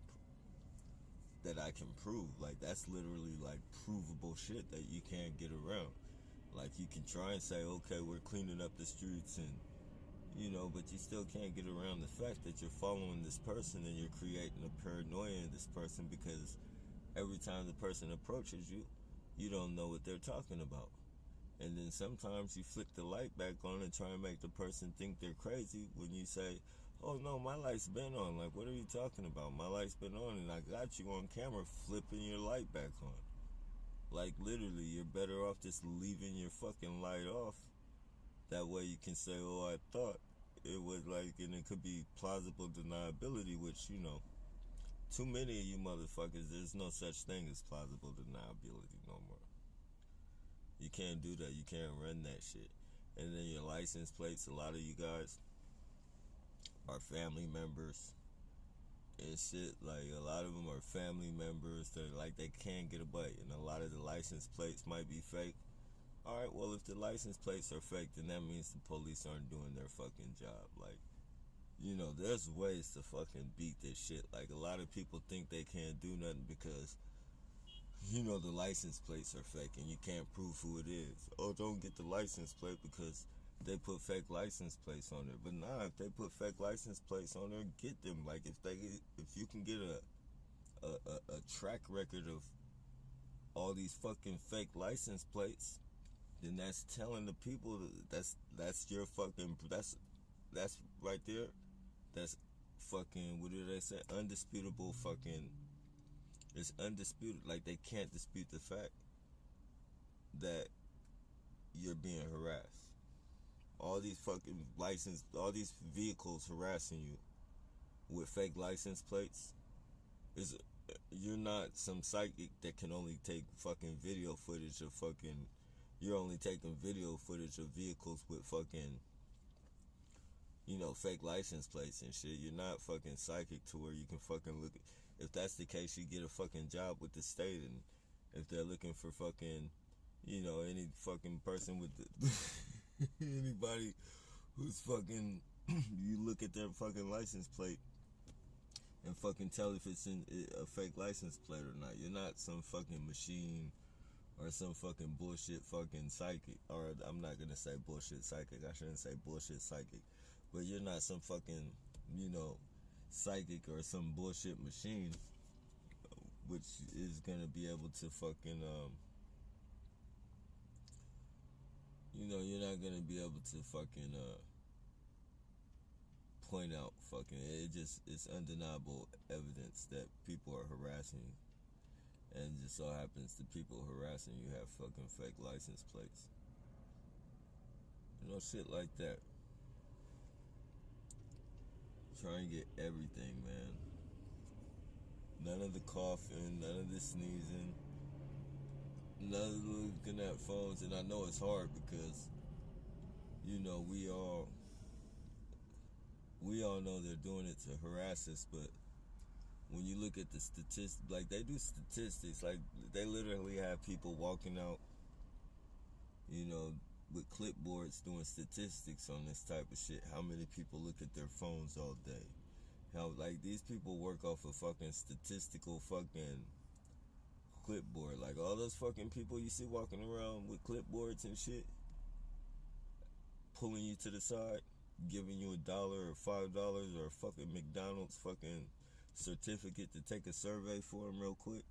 that I can prove. Like, that's literally like provable shit that you can't get around. Like, you can try and say, okay, we're cleaning up the streets, and, you know, but you still can't get around the fact that you're following this person and you're creating a paranoia in this person, because every time the person approaches you, you don't know what they're talking about. And then sometimes you flick the light back on and try and make the person think they're crazy when you say, oh no, my light's been on. Like, what are you talking about? My light's been on and I got you on camera flipping your light back on. Like, literally, you're better off just leaving your fucking light off. That way you can say, oh, I thought it was like, and it could be plausible deniability, which, you know, too many of you motherfuckers, there's no such thing as plausible deniability no more. You can't do that. You can't run that shit. And then your license plates, a lot of you guys are family members and shit. Like, a lot of them are family members that, like, they can't get away, and a lot of the license plates might be fake. Alright, well, if the license plates are fake, then that means the police aren't doing their fucking job. Like, you know, there's ways to fucking beat this shit. Like, a lot of people think they can't do nothing because, you know, the license plates are fake and you can't prove who it is. Oh, don't get the license plate because they put fake license plates on there. But nah, if they put fake license plates on there, get them. Like, if you can get a track record of all these fucking fake license plates, then that's telling the people that's your fucking, that's right there. That's fucking, what do they say? Undisputable fucking, it's undisputed. Like, they can't dispute the fact that you're being harassed. All these fucking all these vehicles harassing you with fake license plates is you're not some psychic that can only take fucking video footage of fucking. You're only taking video footage of vehicles with fucking, fake license plates and shit. You're not fucking psychic to where you can fucking look. If that's the case, you get a fucking job with the state, and if they're looking for fucking, any fucking person with the, anybody who's fucking, you look at their fucking license plate and fucking tell if it's a fake license plate or not. You're not some fucking machine or some fucking bullshit fucking psychic. Or I'm not gonna say bullshit psychic. I shouldn't say bullshit psychic. But you're not some fucking, psychic or some bullshit machine, which is gonna be able to fucking, you're not gonna be able to fucking, point out fucking, it's undeniable evidence that people are harassing you. And it just so happens the people harassing you have fucking fake license plates. Shit like that. Try and get everything, man. None of the coughing, none of the sneezing, none of the looking at phones. And I know it's hard because, we all know they're doing it to harass us, but when you look at the statistics, like they do statistics, like they literally have people walking out, with clipboards doing statistics on this type of shit. How many people look at their phones all day? How, like, these people work off a fucking statistical fucking clipboard. Like, all those fucking people you see walking around with clipboards and shit, pulling you to the side, giving you $1 or $5 or a fucking McDonald's fucking certificate to take a survey for them real quick.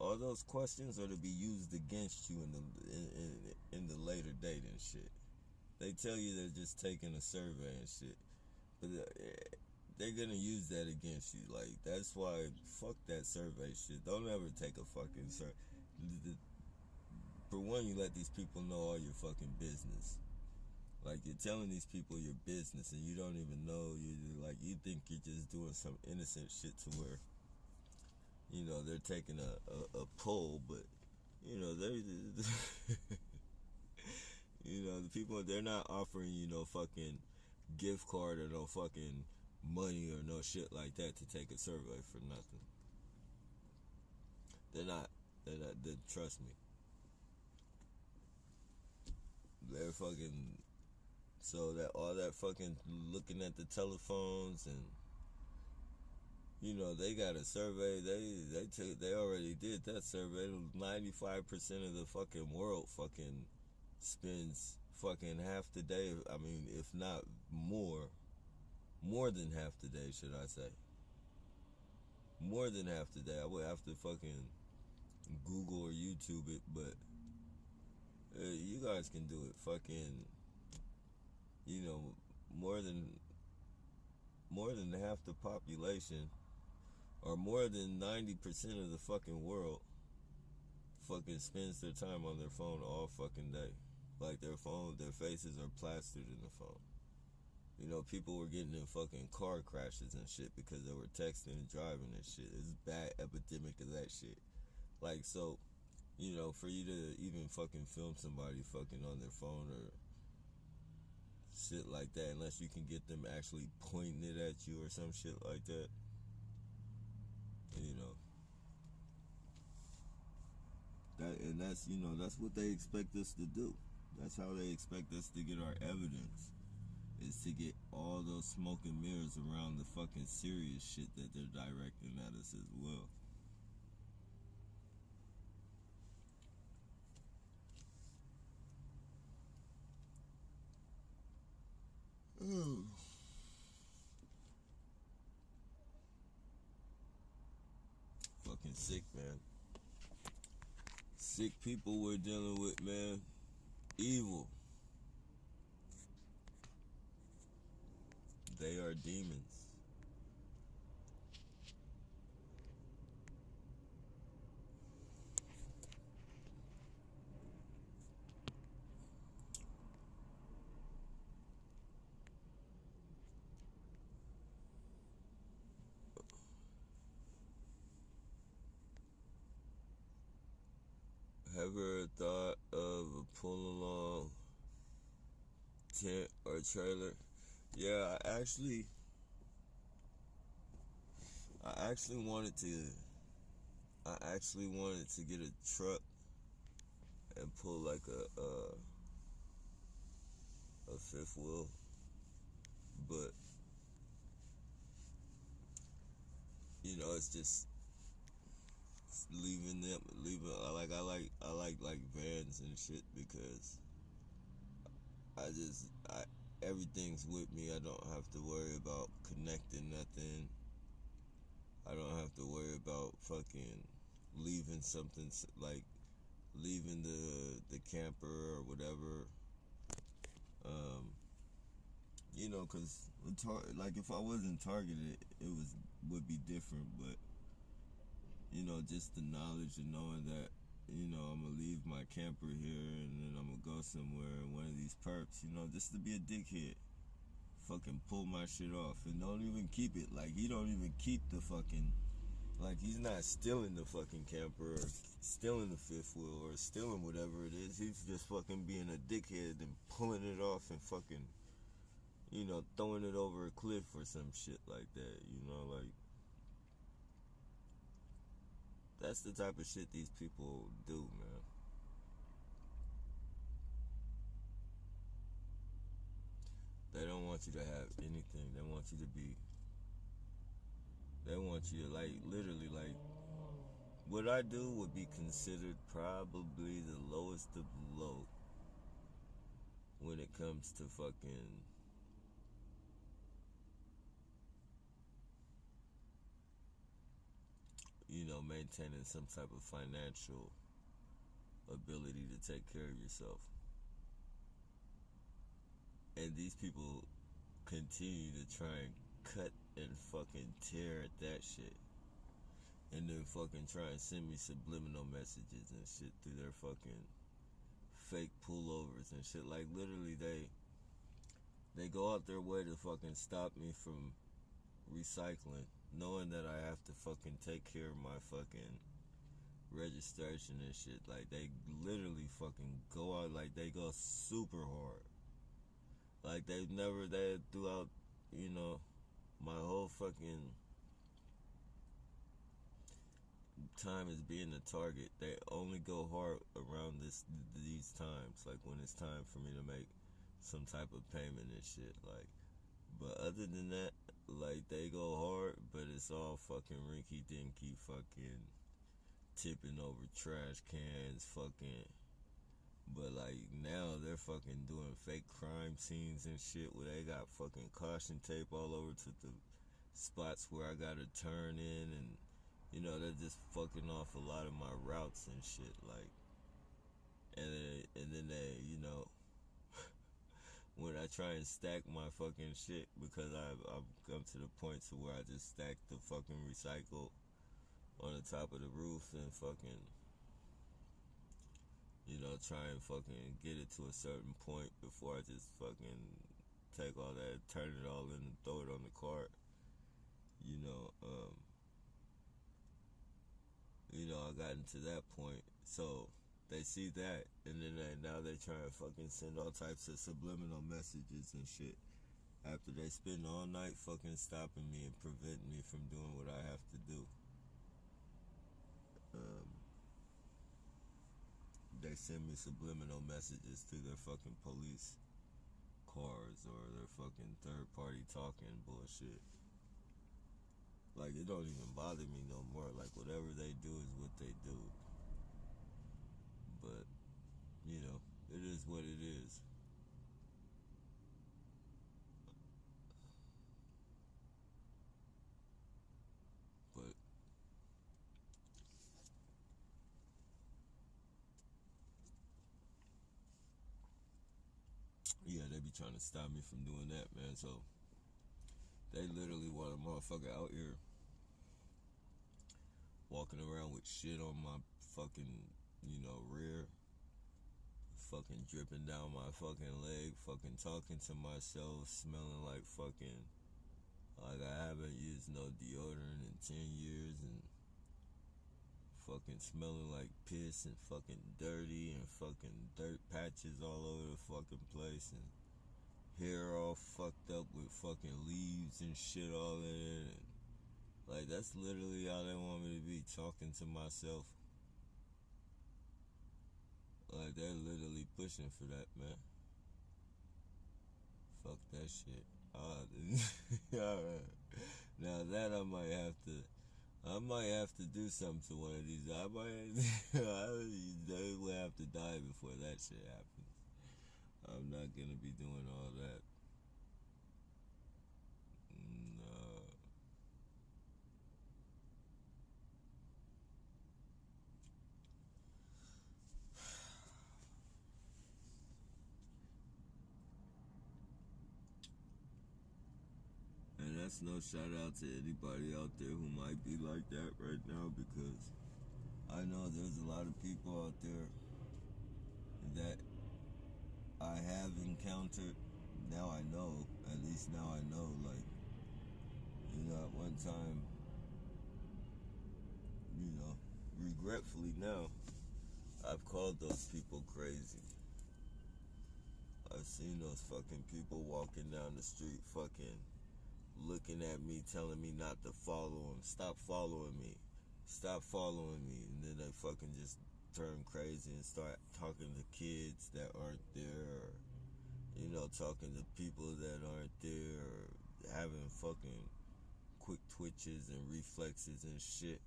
All those questions are to be used against you in the later date and shit. They tell you they're just taking a survey and shit, but they're gonna use that against you. Like, that's why fuck that survey shit. Don't ever take a fucking survey. For one, you let these people know all your fucking business. Like, you're telling these people your business and you don't even know. You think you're just doing some innocent shit to where, they're taking a poll, but, they're, the people, they're not offering you no fucking gift card or no fucking money or no shit like that to take a survey for nothing. They're not, trust me. They're fucking, so that all that fucking looking at the telephones and, they got a survey. They already did that survey. 95% of the fucking world fucking spends fucking half the day. I mean, if not more than half the day, should I say? More than half the day. I would have to fucking Google or YouTube it, but you guys can do it. Fucking, more than half the population, or more than 90% of the fucking world fucking spends their time on their phone all fucking day. Like, their faces are plastered in the phone. People were getting in fucking car crashes and shit because they were texting and driving and shit. It's a bad epidemic of that shit. Like, so, for you to even fucking film somebody fucking on their phone or shit like that, unless you can get them actually pointing it at you or some shit like that, that's what they expect us to do. That's how they expect us to get our evidence, is to get all those smoke and mirrors around the fucking serious shit that they're directing at us as well. Fucking sick, man. Sick people we're dealing with, man. Evil. They are demons. tent or trailer. Yeah, I actually wanted to. I actually wanted to get a truck and pull like a fifth wheel, but it's just leaving. I like vans and shit because I everything's with me. I don't have to worry about connecting nothing. I don't have to worry about fucking leaving something like leaving the camper or whatever. Um, cause like if I wasn't targeted, it would be different. But just the knowledge of knowing that I'm gonna leave my camper here and then I'm gonna go somewhere in one of these perps. Just to be a dickhead, fucking pull my shit off and don't even keep it. Like he don't even keep the fucking. Like he's not stealing the fucking camper or stealing the fifth wheel or stealing whatever it is. He's just fucking being a dickhead and pulling it off and fucking, throwing it over a cliff or some shit like that. Like that's the type of shit these people do, man. They don't want you to have anything. They want you to be. They want you to like literally like. What I do would be considered probably the lowest of the low when it comes to fucking maintaining some type of financial ability to take care of yourself. And these people continue to try and cut and fucking tear at that shit. And then fucking try and send me subliminal messages and shit through their fucking fake pullovers and shit. Like literally they go out their way to fucking stop me from recycling, knowing that I have to fucking take care of my fucking registration and shit. Like they literally fucking go out, like they go super hard. Like they throughout, my whole fucking time as being a target, they only go hard around these times, like when it's time for me to make some type of payment and shit. Like, but other than that, like they go hard, but it's all fucking rinky dinky, fucking tipping over trash cans, fucking. But like now they're fucking doing fake crime scenes and shit where they got fucking caution tape all over to the spots where I gotta turn in, and they're just fucking off a lot of my routes and shit. Like, and then they when I try and stack my fucking shit, because I've come to the point to where I just stack the fucking recycle on the top of the roof and fucking try and fucking get it to a certain point before I just fucking take all that, turn it all in and throw it on the cart. You know, um, I gotten to that point. So they see that, and then now they try and fucking send all types of subliminal messages and shit. After they spend all night fucking stopping me and preventing me from doing what I have to do. Um, they send me subliminal messages through their fucking police cars or their fucking third party talking bullshit. Like, it don't even bother me no more. Like, whatever they do is what they do. But, it is what it is. But, yeah, they be trying to stop me from doing that, man. So, they literally want a motherfucker out here walking around with shit on my fucking, rear. Fucking dripping down my fucking leg. Fucking talking to myself. Smelling like fucking. Like I haven't used no deodorant in 10 years. And fucking smelling like piss and fucking dirty and fucking dirt patches all over the fucking place. And hair all fucked up with fucking leaves and shit all in it. And, like, that's literally how they want me to be, talking to myself. Like, they're literally pushing for that, man. Fuck that shit. Now that I might have to do something to one of these. They will have to die before that shit happens. I'm not gonna be doing all that. No. And that's no shout out to anybody out there who might be like that right now, because I know there's a lot of people out there that I have encountered. Now I know, at least now I know, like, at one time, regretfully now, I've called those people crazy. I've seen those fucking people walking down the street fucking looking at me, telling me not to follow them. Stop following me. Stop following me. And then they fucking just turn crazy and start talking to kids that aren't there, or, talking to people that aren't there, or having fucking quick twitches and reflexes and shit.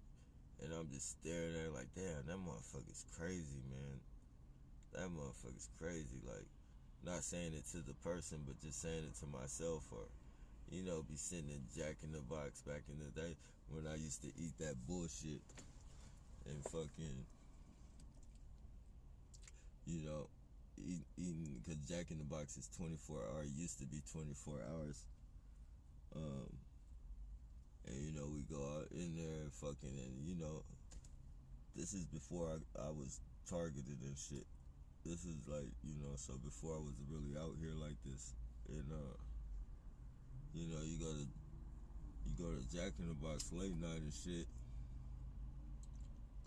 And I'm just staring at it like, damn, that motherfucker's crazy, man. That motherfucker's crazy. Like, not saying it to the person, but just saying it to myself, or, be sitting in Jack in the Box back in the day when I used to eat that bullshit and fucking, eating, because Jack in the Box is 24 hours, used to be 24 hours. And, we go out in there and fucking, and, this is before I was targeted and shit. This is like, so before I was really out here like this. And, you go to Jack in the Box late night and shit,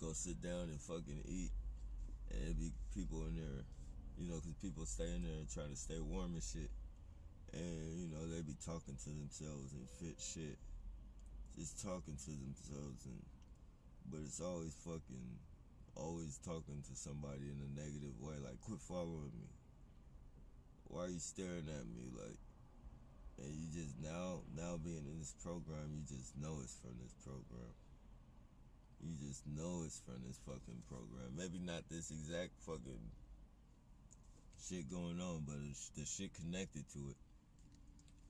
go sit down and fucking eat, and it'd be people in there, because people stay in there and try to stay warm and shit. And, they be talking to themselves and fit shit. Just talking to themselves, but it's always talking to somebody in a negative way, like, quit following me. Why are you staring at me? Like, and you just, now being in this program, you just know it's from this program. You just know it's from this fucking program. Maybe not this exact fucking shit going on, but it's the shit connected to it.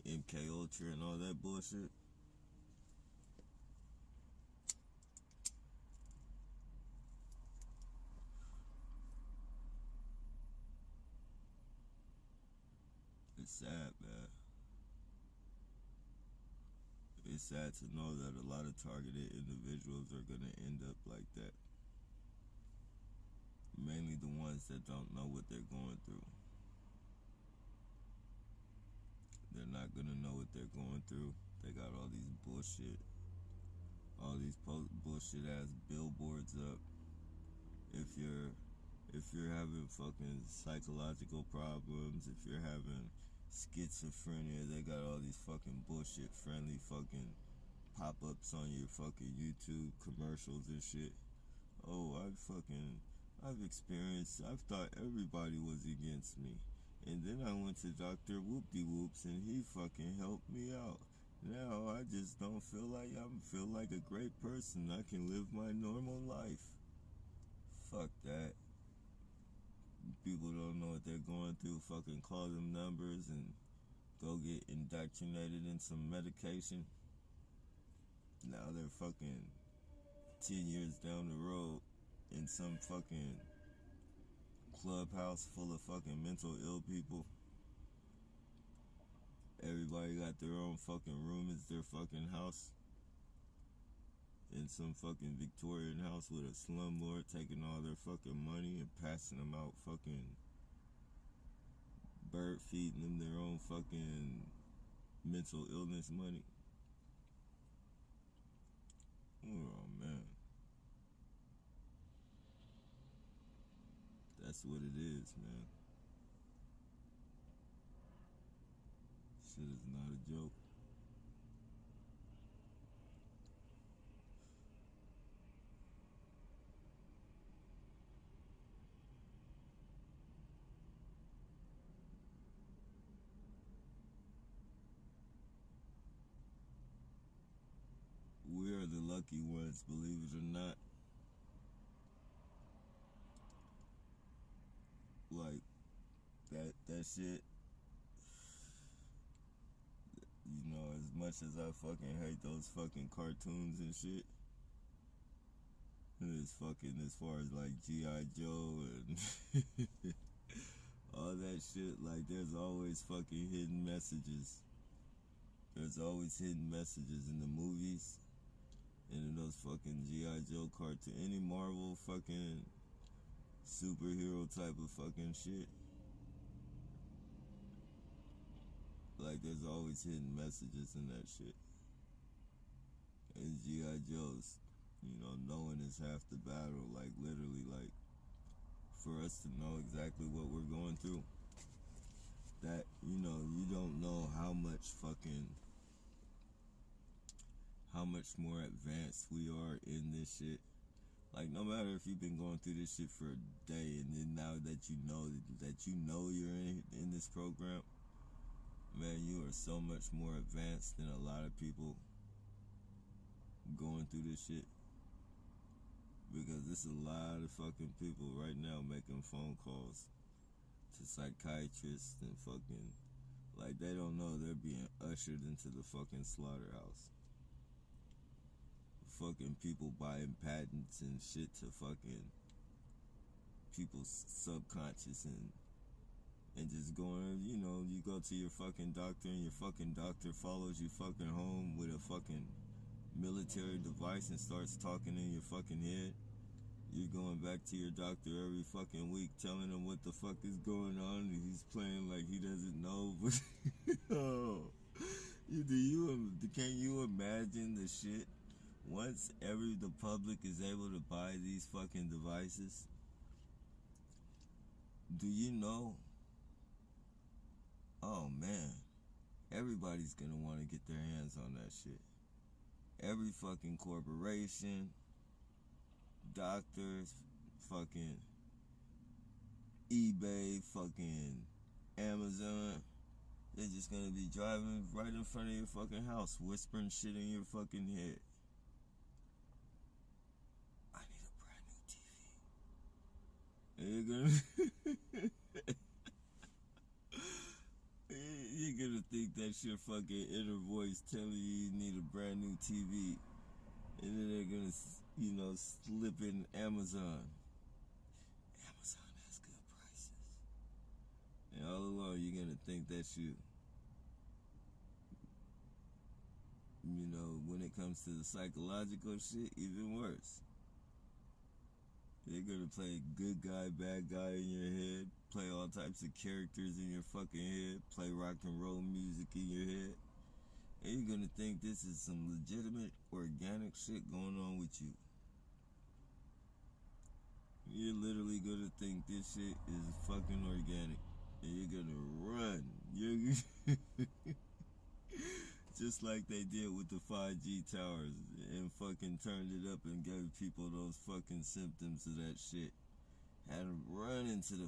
MK Ultra and all that bullshit. It's sad, man. It's sad to know that a lot of targeted individuals are gonna end up like that. Mainly the ones that don't know what they're going through. They're not gonna know what they're going through. They got all these bullshit ass billboards up. If you're having fucking psychological problems, if you're having schizophrenia, they got all these fucking bullshit friendly fucking pop-ups on your fucking YouTube commercials and shit. Oh, I've thought everybody was against me. And then I went to Dr. Whoop-de-Whoops and he fucking helped me out. Now I just don't feel like a great person. I can live my normal life. Fuck that. People don't know what they're going through. Fucking call them numbers and go get indoctrinated in some medication. Now they're fucking 10 years down the road in some fucking clubhouse full of fucking mental ill people. Everybody got their own fucking room. It's their fucking house. In some fucking Victorian house with a slumlord taking all their fucking money and passing them out fucking bird feeding them their own fucking mental illness money. Oh man. That's what it is, man. shit is not a joke. We are the lucky ones, believe it or not. Like that shit, you know, as much as I fucking hate those fucking cartoons and shit, it's fucking as far as like G.I. Joe and all that shit, like there's always fucking hidden messages. There's always hidden messages in the movies and in those fucking G.I. Joe cartoon, any Marvel fucking superhero type of fucking shit. Like there's always hidden messages in that shit. And G.I. Joe's, you know, knowing is half the battle. Like literally, like for us to know exactly what we're going through. That, you know, you don't know how much more advanced we are in this shit. Like no matter if you've been going through this shit for a day, and then now that you know you're in this program, man, you are so much more advanced than a lot of people going through this shit. Because there's a lot of fucking people right now making phone calls to psychiatrists and fucking, like they don't know they're being ushered into the fucking slaughterhouse. Fucking people buying patents and shit to fucking people's subconscious and just going, you know, you go to your fucking doctor and your fucking doctor follows you fucking home with a fucking military device and starts talking in your fucking head. You're going back to your doctor every fucking week telling him what the fuck is going on, and he's playing like he doesn't know. But oh, can you imagine the shit once the public is able to buy these fucking devices? Do you know? Oh man, everybody's gonna want to get their hands on that shit. Every fucking corporation, doctors, fucking eBay, fucking Amazon, they're just gonna be driving right in front of your fucking house, whispering shit in your fucking head. I need a brand new TV. And you're gonna you're gonna think that's your fucking inner voice telling you need a brand new TV. And then they're gonna, you know, slip in Amazon. Amazon has good prices. And all along, you're gonna think that's you. You know, when it comes to the psychological shit, even worse. They're gonna play good guy, bad guy in your head, play all types of characters in your fucking head, play rock and roll music in your head. And you're gonna think this is some legitimate, organic shit going on with you. You're literally gonna think this shit is fucking organic. And you're gonna run. Just like they did with the 5G towers and fucking turned it up and gave people those fucking symptoms of that shit. Had them run into the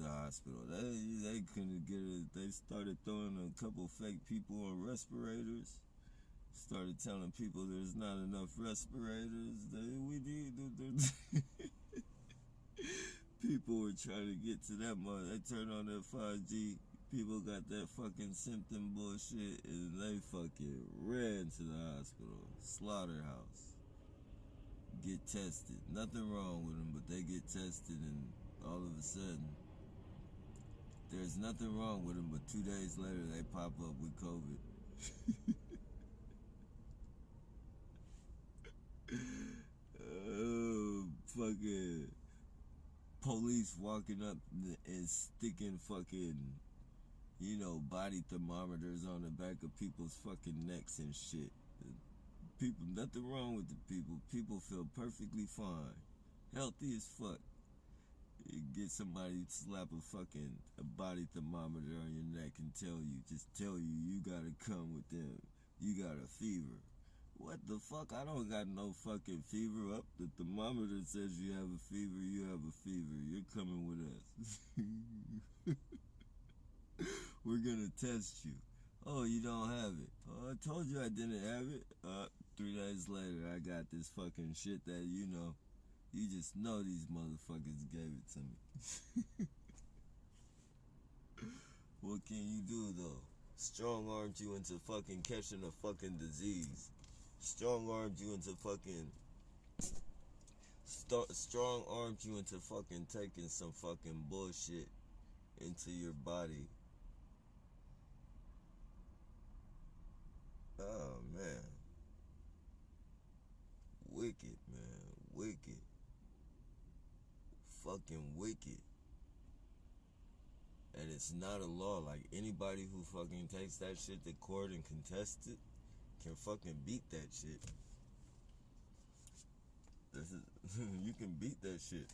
hospital. They couldn't get it. They started throwing a couple fake people on respirators. Started telling people there's not enough respirators. We need. People were trying to get to that mother. They turned on that 5G. People got that fucking symptom bullshit, and they fucking ran to the hospital, slaughterhouse. Get tested. Nothing wrong with them, but they get tested, and all of a sudden, there's nothing wrong with them, but 2 days later, they pop up with COVID. Oh, fucking police walking up and sticking fucking, you know, body thermometers on the back of people's fucking necks and shit. People, nothing wrong with the people. People feel perfectly fine, healthy as fuck. You get somebody to slap a body thermometer on your neck and just tell you you gotta come with them. You got a fever. What the fuck? I don't got no fucking fever. Up the thermometer says you have a fever. You have a fever. You're coming with us. We're gonna test you. Oh, you don't have it. Oh, I told you I didn't have it. 3 days later, I got this fucking shit that you just know these motherfuckers gave it to me. What can you do though? Strong armed you into fucking catching a fucking disease. Strong armed you into fucking. Strong armed you into fucking taking some fucking bullshit into your body. Oh man. Wicked, man. Wicked. Fucking wicked. And it's not a law. Like, anybody who fucking takes that shit to court and contests it can fucking beat that shit. You can beat that shit.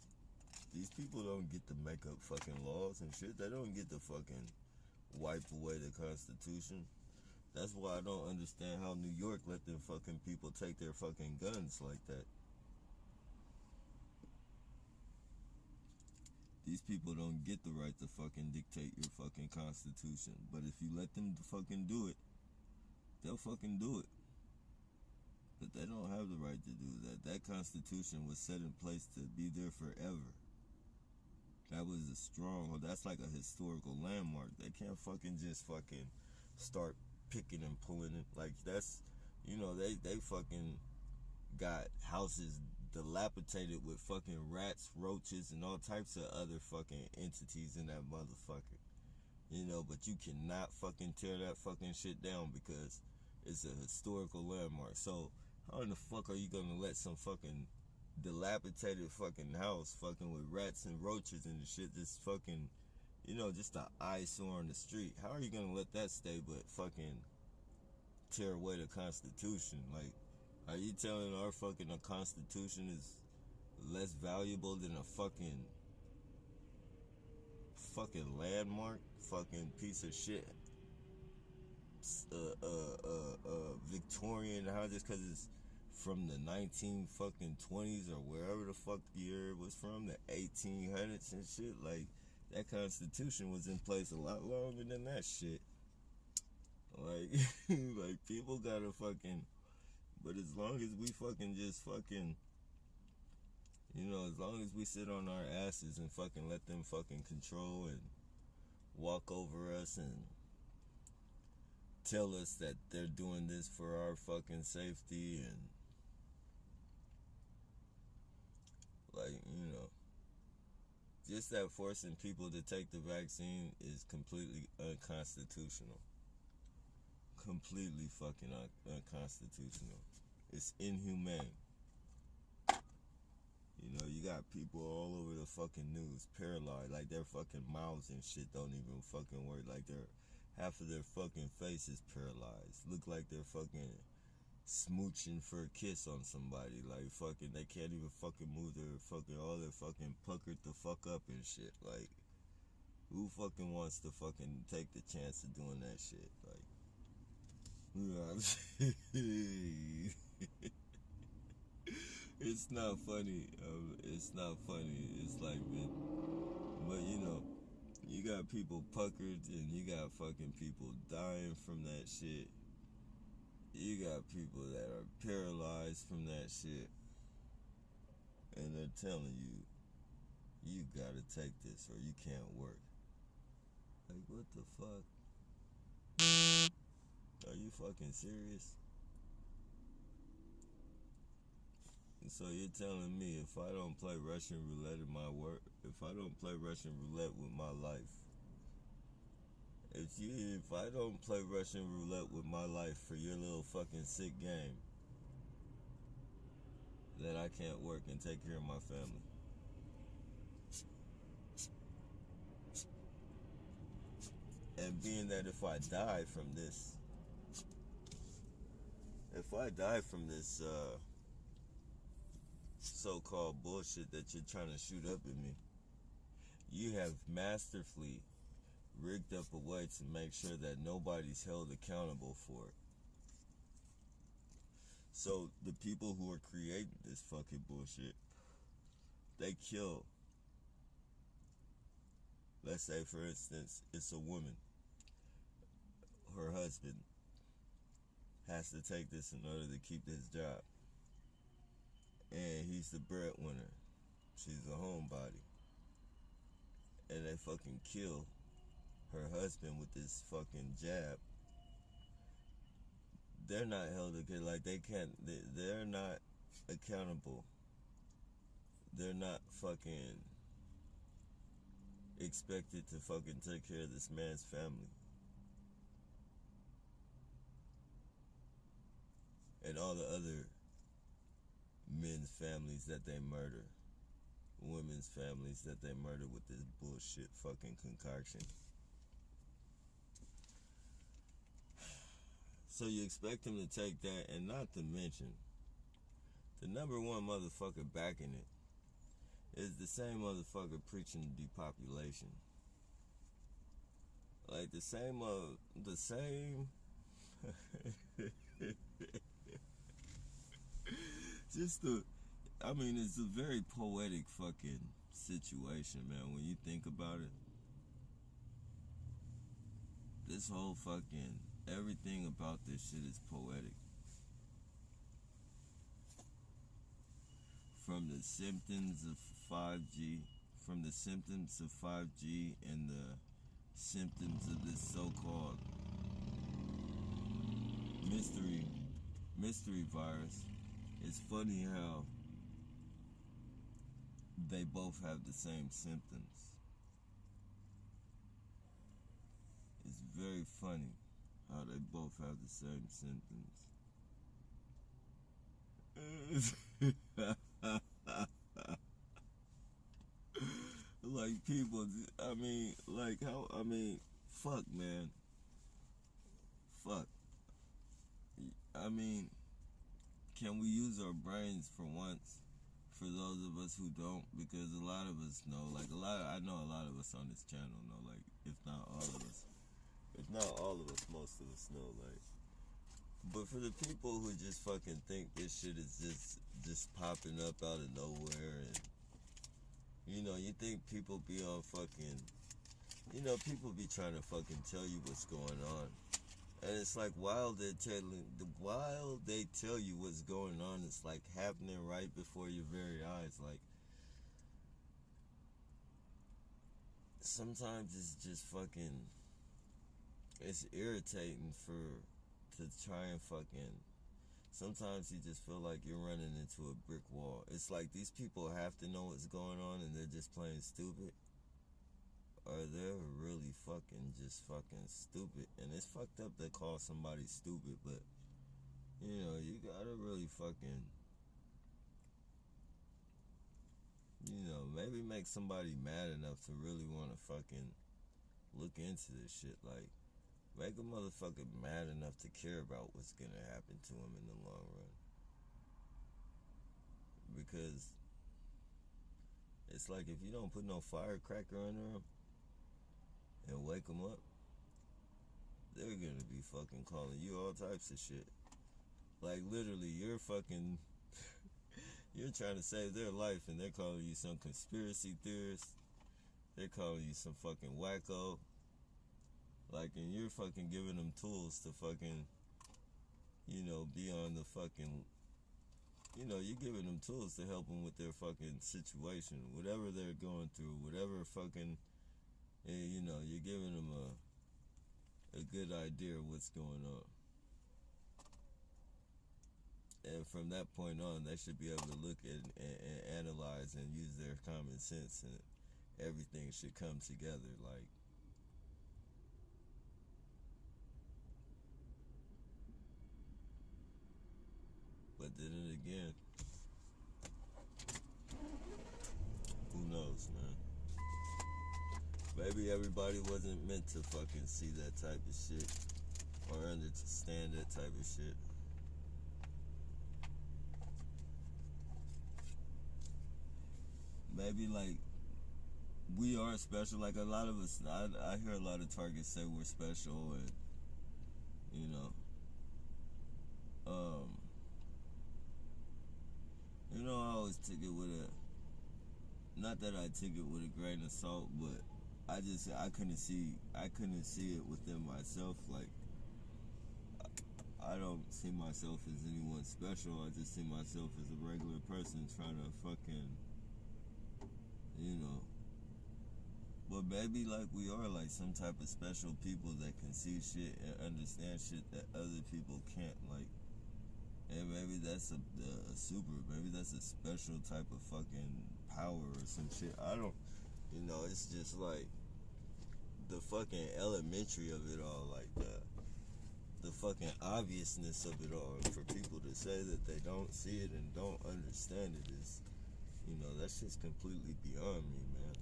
These people don't get to make up fucking laws and shit. They don't get to fucking wipe away the Constitution. That's why I don't understand how New York let them fucking people take their fucking guns like that. These people don't get the right to fucking dictate your fucking Constitution. But if you let them fucking do it, they'll fucking do it. But they don't have the right to do that. That Constitution was set in place to be there forever. That was a stronghold. That's like a historical landmark. They can't fucking just fucking start picking and pulling it. Like, that's, they fucking got houses dilapidated with fucking rats, roaches, and all types of other fucking entities in that motherfucker. But you cannot fucking tear that fucking shit down because it's a historical landmark. So how in the fuck are you gonna let some fucking dilapidated fucking house fucking with rats and roaches and shit just fucking, just an eyesore on the street? How are you gonna let that stay but fucking tear away the Constitution? Like, are you telling our fucking Constitution is less valuable than a fucking landmark, fucking piece of shit, Victorian house, just because it's from the 1920s or wherever the fuck year it was from, the 1800s and shit? Like, that Constitution was in place a lot longer than that shit. Like, like, people gotta fucking. But as long as we fucking just fucking, as long as we sit on our asses and fucking let them fucking control and walk over us and tell us that they're doing this for our fucking safety and, like, just that forcing people to take the vaccine is completely unconstitutional. Completely fucking unconstitutional. It's inhumane. You got people all over the fucking news paralyzed, like their fucking mouths and shit don't even fucking work. Like half of their fucking face is paralyzed. Look like they're fucking smooching for a kiss on somebody. Like, fucking, they can't even fucking move all their fucking puckered the fuck up and shit. Like, who fucking wants to fucking take the chance of doing that shit? Like, you know what I'm saying? It's not funny. It's not funny. It's like, but you got people puckered and you got fucking people dying from that shit. You got people that are paralyzed from that shit. And they're telling you, you gotta take this or you can't work. Like, what the fuck? Are you fucking serious? So you're telling me if I don't play Russian roulette in my work, if I don't play Russian roulette with my life, if I don't play Russian roulette with my life for your little fucking sick game, then I can't work and take care of my family. And being that if I die from this so-called bullshit that you're trying to shoot up at me, you have masterfully rigged up a way to make sure that nobody's held accountable for it. So the people who are creating this fucking bullshit, they kill. Let's say, for instance, it's a woman. Her husband has to take this in order to keep his job. And he's the breadwinner. She's a homebody. And they fucking kill her husband with this fucking jab. They're not held accountable. Like, they're not accountable. They're not fucking expected to fucking take care of this man's family. And all the other men's families that they murder. Women's families that they murder with this bullshit fucking concoction. So you expect him to take that, and not to mention, the number one motherfucker backing it is the same motherfucker preaching depopulation. Like the same it's a very poetic fucking situation, man, when you think about it. This whole fucking, everything about this shit is poetic. From the symptoms of 5G, and the symptoms of this so-called mystery virus. It's funny how they both have the same symptoms. It's very funny how they both have the same symptoms. Like people, fuck, man. Fuck. Can we use our brains for once? For those of us who don't, because a lot of us know, I know a lot of us on this channel know, like, if not all of us, most of us know, like, but for the people who just fucking think this shit is just popping up out of nowhere, and, you think people be on fucking, people be trying to fucking tell you what's going on. And it's like, while they tell you what's going on, it's like happening right before your very eyes. Like, sometimes it's just fucking, it's irritating to try and fucking, sometimes you just feel like you're running into a brick wall. It's like these people have to know what's going on and they're just playing stupid. Or they're really fucking stupid. And it's fucked up to call somebody stupid, but, you gotta really fucking, maybe make somebody mad enough to really want to fucking look into this shit. Like, make a motherfucker mad enough to care about what's gonna happen to him in the long run. Because it's like, if you don't put no firecracker under them and wake them up, they're gonna be fucking calling you all types of shit. Like, literally, you're fucking you're trying to save their life and they're calling you some conspiracy theorist. They're calling you some fucking wacko. Like, and you're fucking giving them tools to fucking, be on the fucking, you're giving them tools to help them with their fucking situation, whatever they're going through, whatever fucking, you're giving them a good idea of what's going on. And from that point on, they should be able to look at and analyze and use their common sense, and everything should come together. Like, but then again, who knows, man? Maybe everybody wasn't meant to fucking see that type of shit or understand that type of shit. Maybe, like, we are special. Like a lot of us, I hear a lot of targets say we're special, and you know, um, I always took it with not that I took it with a grain of salt, but I couldn't see it within myself. Like I don't see myself as anyone special. I just see myself as a regular person trying to fucking, you know. But maybe like we are like some type of special people that can see shit and understand shit that other people can't. Like, and maybe that's a super. Maybe that's a special type of fucking power or some shit. I don't. It's just like the fucking elementary of it all, like the fucking obviousness of it all. For people to say that they don't see it and don't understand it is, that's just completely beyond me, man.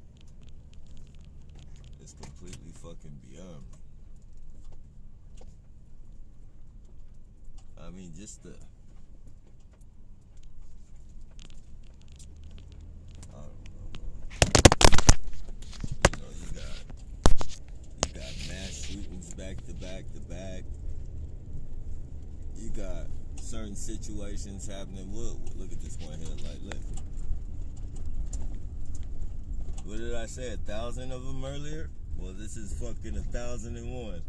It's completely fucking beyond me. I mean, just the. I don't know, man. You got mass shootings back to back to back. You got certain situations happening. Look at this one headlight. Look. What did I say? 1,000 of them earlier? Well, this is fucking 1,001.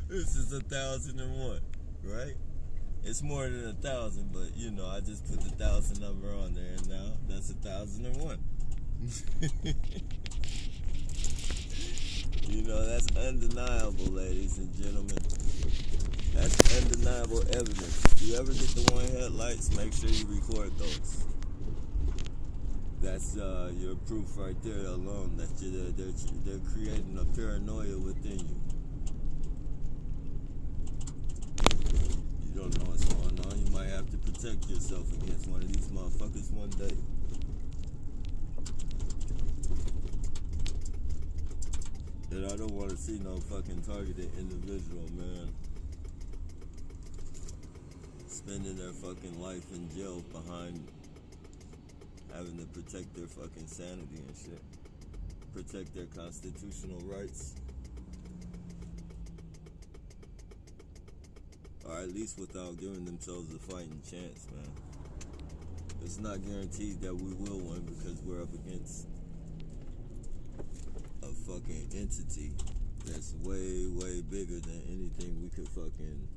This is 1,001, right? It's more than 1,000, but I just put the 1,000 number on there, and now that's 1,001. That's undeniable, ladies and gentlemen. That's undeniable evidence. If you ever get the one headlights, make sure you record those. That's your proof right there alone that they're creating a paranoia within you. You don't know what's going on. You might have to protect yourself against one of these motherfuckers one day. And I don't want to see no fucking targeted individual, man, spending their fucking life in jail behind having to protect their fucking sanity and shit. Protect their constitutional rights. Or at least without giving themselves a fighting chance, man. It's not guaranteed that we will win because we're up against a fucking entity that's way, way bigger than anything we could fucking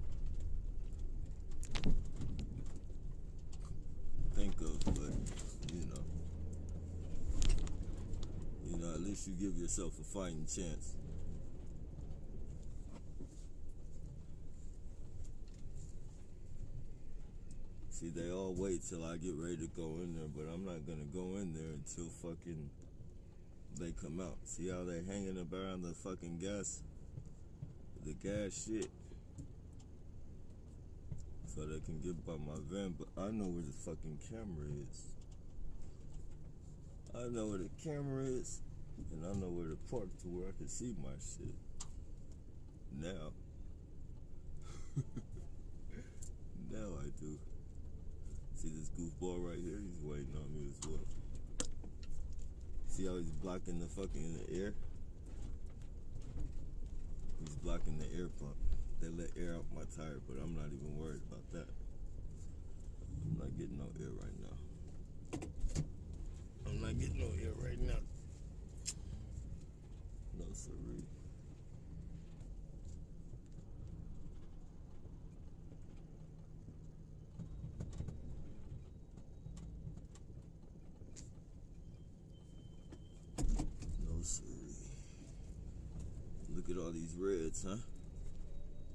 think of, but at least you give yourself a fighting chance. See, they all wait till I get ready to go in there, but I'm not gonna go in there until fucking they come out. See how they hanging around the fucking gas shit, so they can get by my van. But I know where the fucking camera is. I know where the camera is, and I know where to park to where I can see my shit. Now. Now I do. See this goofball right here? He's waiting on me as well. See how he's blocking the fucking air? He's blocking the air pump. They let air out my tire, but I'm not even worried about that. I'm not getting no air right now. I'm not getting no air right now. No, sirree. No, sirree. Look at all these reds, huh?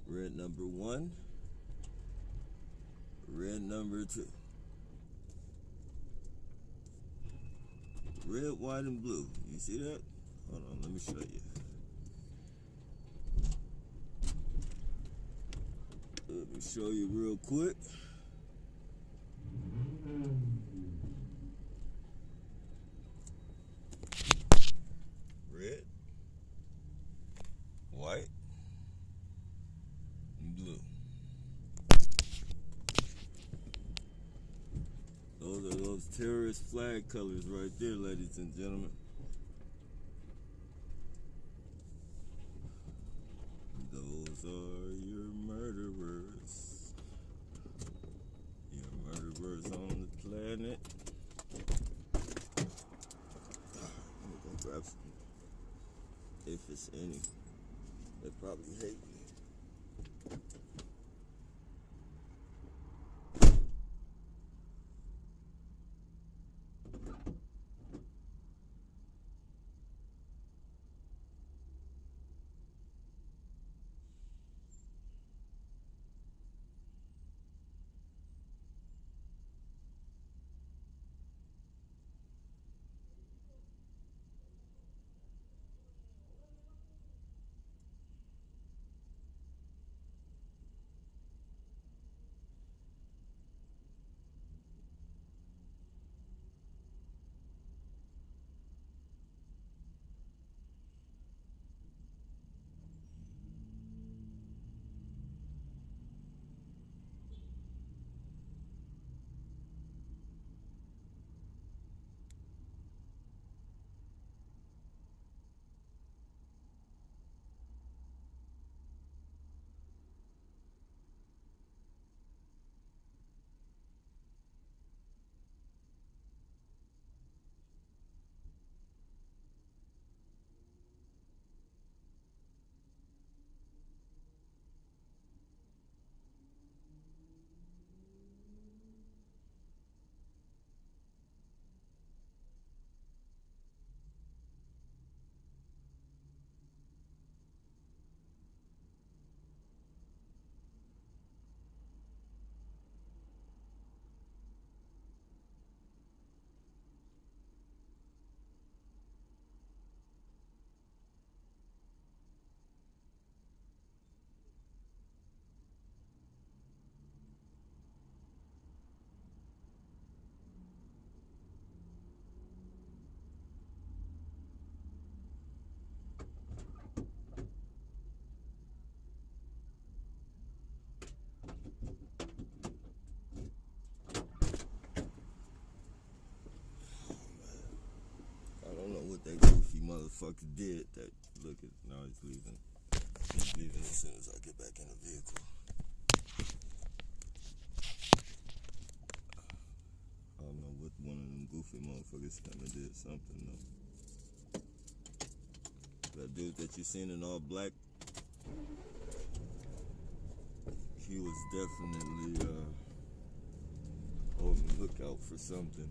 Red number 1. Red number 2. Red, white, and blue. You see that? Hold on, let me show you. Let me show you real quick. Red, white, and blue. Those are those terrorist flag colors right there, ladies and gentlemen. Those are your murderers. Your murderers on the planet. Let me go grab some. If it's any. They probably hate me. What that goofy motherfucker did. That look at now he's leaving. He's leaving as soon as I get back in the vehicle. I don't know what one of them goofy motherfuckers came and did something though. That dude that you seen in all black, he was definitely on the lookout for something.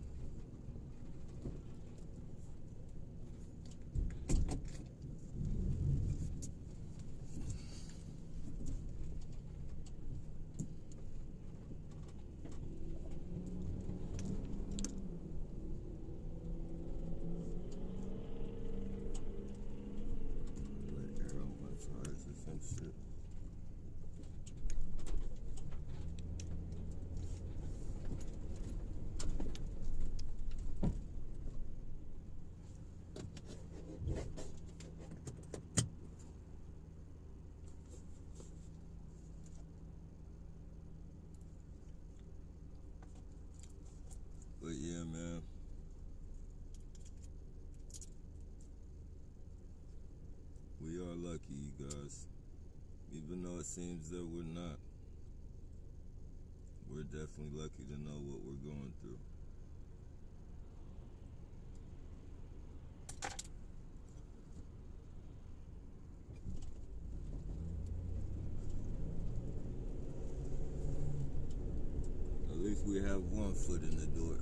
But yeah, man. We are lucky, you guys. Even though it seems that we're not. We're definitely lucky to know what we're going through. At least we have one foot in the door.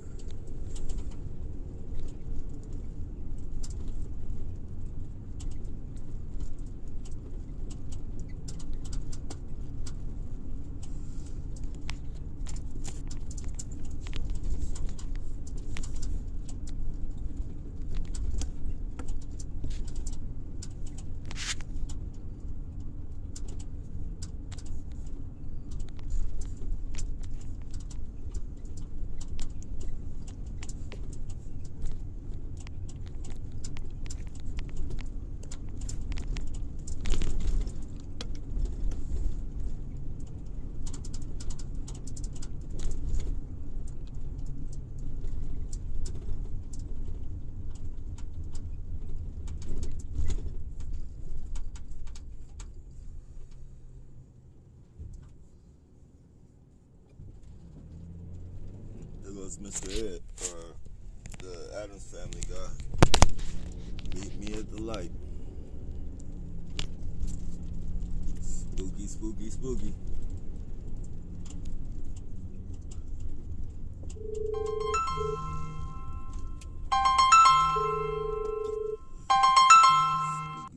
goes Mr. Ed, or the Addams Family guy. Meet me at the light. Spooky, spooky, spooky.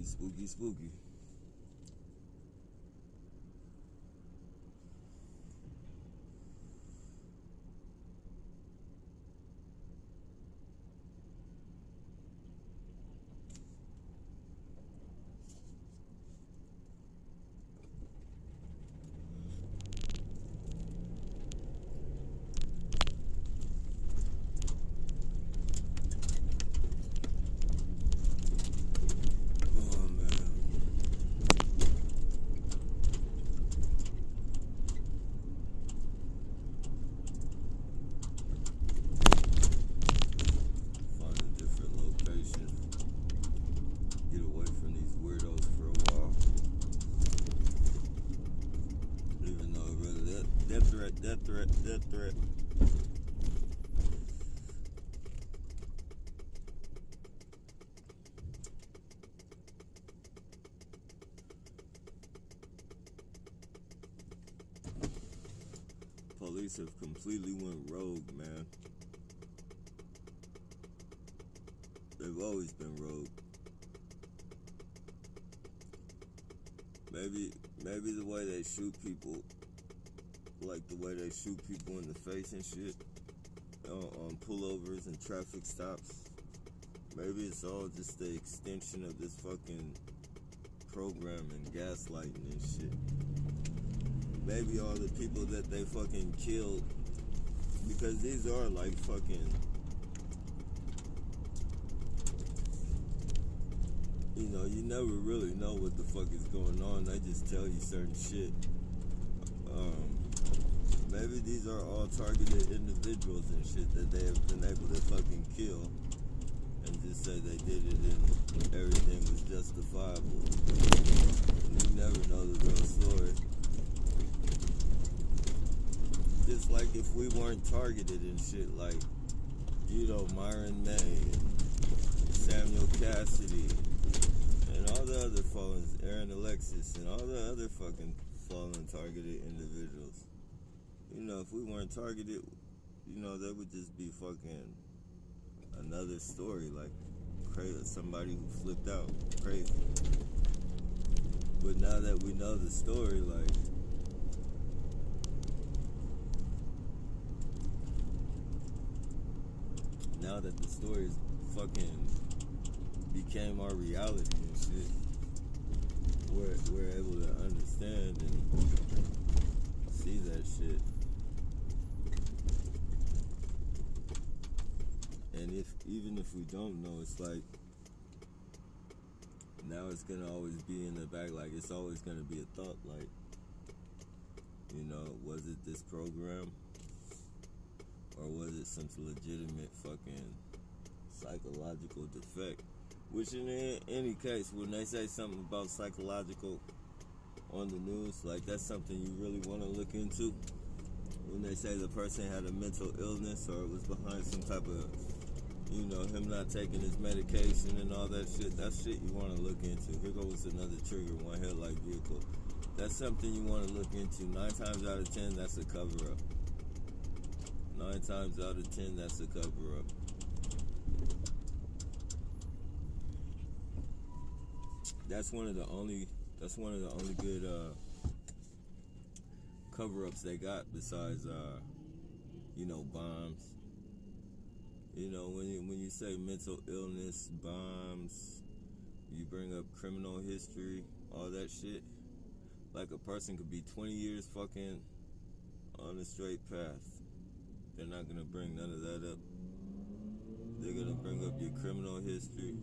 Spooky, spooky, spooky. Oh man. Find a different location. Get away from these weirdos for a while. Even though really death threat. Police have completely went rogue, man. They've always been rogue. Maybe the way they shoot people, like the way they shoot people in the face and shit, on pullovers and traffic stops. Maybe it's all just the extension of this fucking program and gaslighting and shit. Maybe all the people that they fucking killed, because these are like fucking, you know, you never really know what the fuck is going on. They just tell you certain shit. Maybe these are all targeted individuals and shit that they have been able to fucking kill and just say they did it and everything was justifiable. You never know the real story. Just like if we weren't targeted and shit, like, you know, Myron May and Samuel Cassidy and all the other fallen, Aaron Alexis and all the other fucking fallen targeted individuals. You know, if we weren't targeted, you know, that would just be fucking another story, like crazy, somebody who flipped out, crazy. But now that we know the story, like, now that the story is fucking became our reality and shit, we're able to understand and see that shit. And even if we don't know, it's like now it's gonna always be in the back, like it's always gonna be a thought, like, you know, was it this program or was it some legitimate fucking psychological defect? Which in any case, when they say something about psychological on the news, like that's something you really want to look into. When they say the person had a mental illness or was behind some type of, you know, him not taking his medication and all that shit, that's shit you want to look into. Here goes another trigger, one headlight vehicle. That's something you want to look into. 9 times out of 10, that's a cover-up. 9 times out of 10, that's a cover-up. That's one of the only good cover-ups they got besides you know, bombs. You know, when you say mental illness, bombs, you bring up criminal history, all that shit. Like a person could be 20 years fucking on the straight path. They're not gonna bring none of that up. They're gonna bring up your criminal history.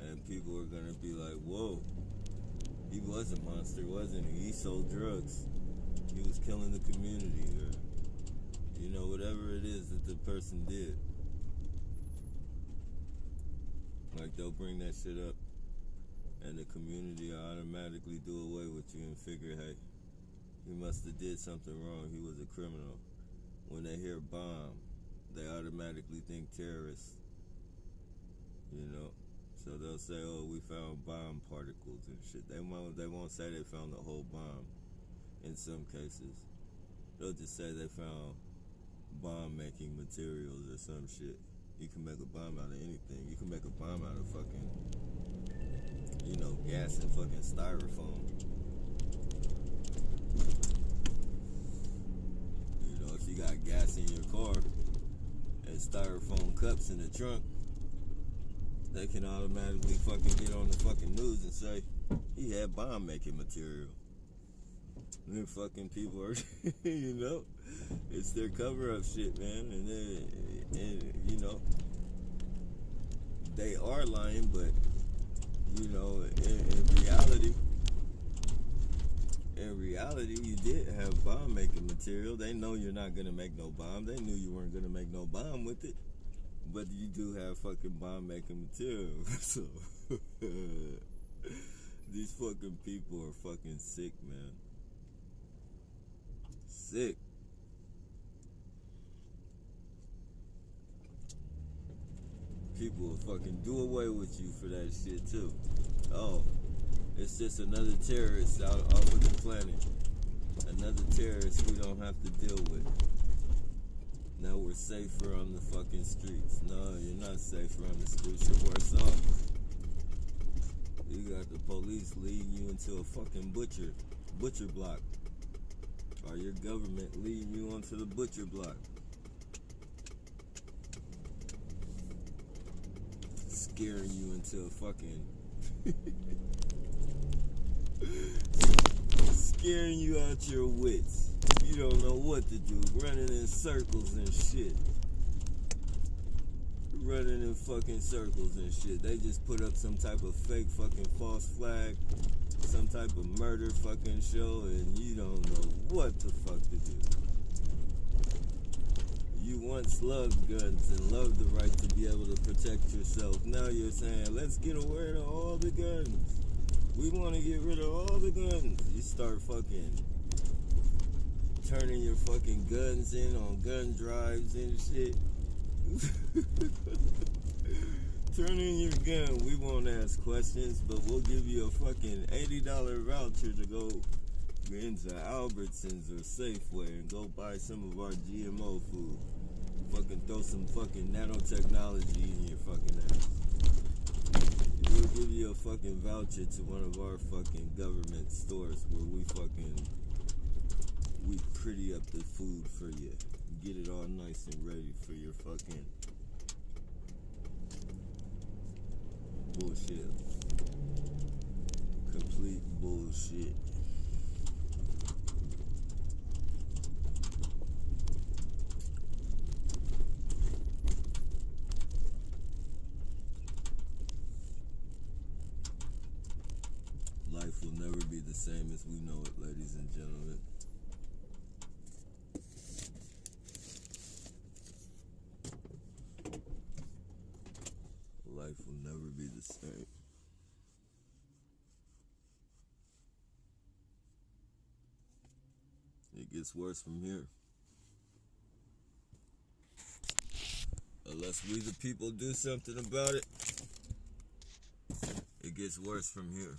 And people are gonna be like, whoa, he was a monster, wasn't he? He sold drugs. He was killing the community, or, you know, whatever it is that the person did. Like, they'll bring that shit up, and the community will automatically do away with you and figure, hey, he must have did something wrong. He was a criminal. when they hear bomb, they automatically think terrorists. You know, so they'll say, "Oh, we found bomb particles and shit." They won't say they found the whole bomb. In some cases, they'll just say they found bomb-making materials or some shit. You can make a bomb out of anything. You can make a bomb out of fucking, gas and fucking styrofoam. If you got gas in your car and styrofoam cups in the trunk, they can automatically fucking get on the fucking news and say he had bomb making material. And then fucking people are, it's their cover up shit, man. And they are lying, but in reality, you did have bomb making material. They know you're not gonna make no bomb. They knew you weren't gonna make no bomb with it. But you do have fucking bomb-making material. So, these fucking people are fucking sick, man. Sick. People will fucking do away with you for that shit, too. Oh, it's just another terrorist out off of the planet. Another terrorist we don't have to deal with. Now we're safer on the fucking streets. No, you're not safer on the streets. You're worse off. You got the police leading you into a fucking butcher block. Or your government leading you onto the butcher block. Scaring you into a fucking... scaring you out your wits. You don't know what to do, running in circles and shit. Running in fucking circles and shit. They just put up some type of fake fucking false flag, some type of murder fucking show, and you don't know what the fuck to do. You once loved guns and loved the right to be able to protect yourself. Now you're saying, let's get rid of all the guns. We want to get rid of all the guns. You start fucking turning your fucking guns in on gun drives and shit. Turn in your gun. We won't ask questions, but we'll give you a fucking $80 voucher to go into Albertsons or Safeway and go buy some of our GMO food. Fucking throw some fucking nanotechnology in your fucking ass. We'll give you a fucking voucher to one of our fucking government stores where we pretty up the food for you. Get it all nice and ready for your fucking bullshit. Complete bullshit. Life will never be the same as we know it, ladies and gentlemen. Life will never be the same. It gets worse from here. Unless we the people do something about it, it gets worse from here.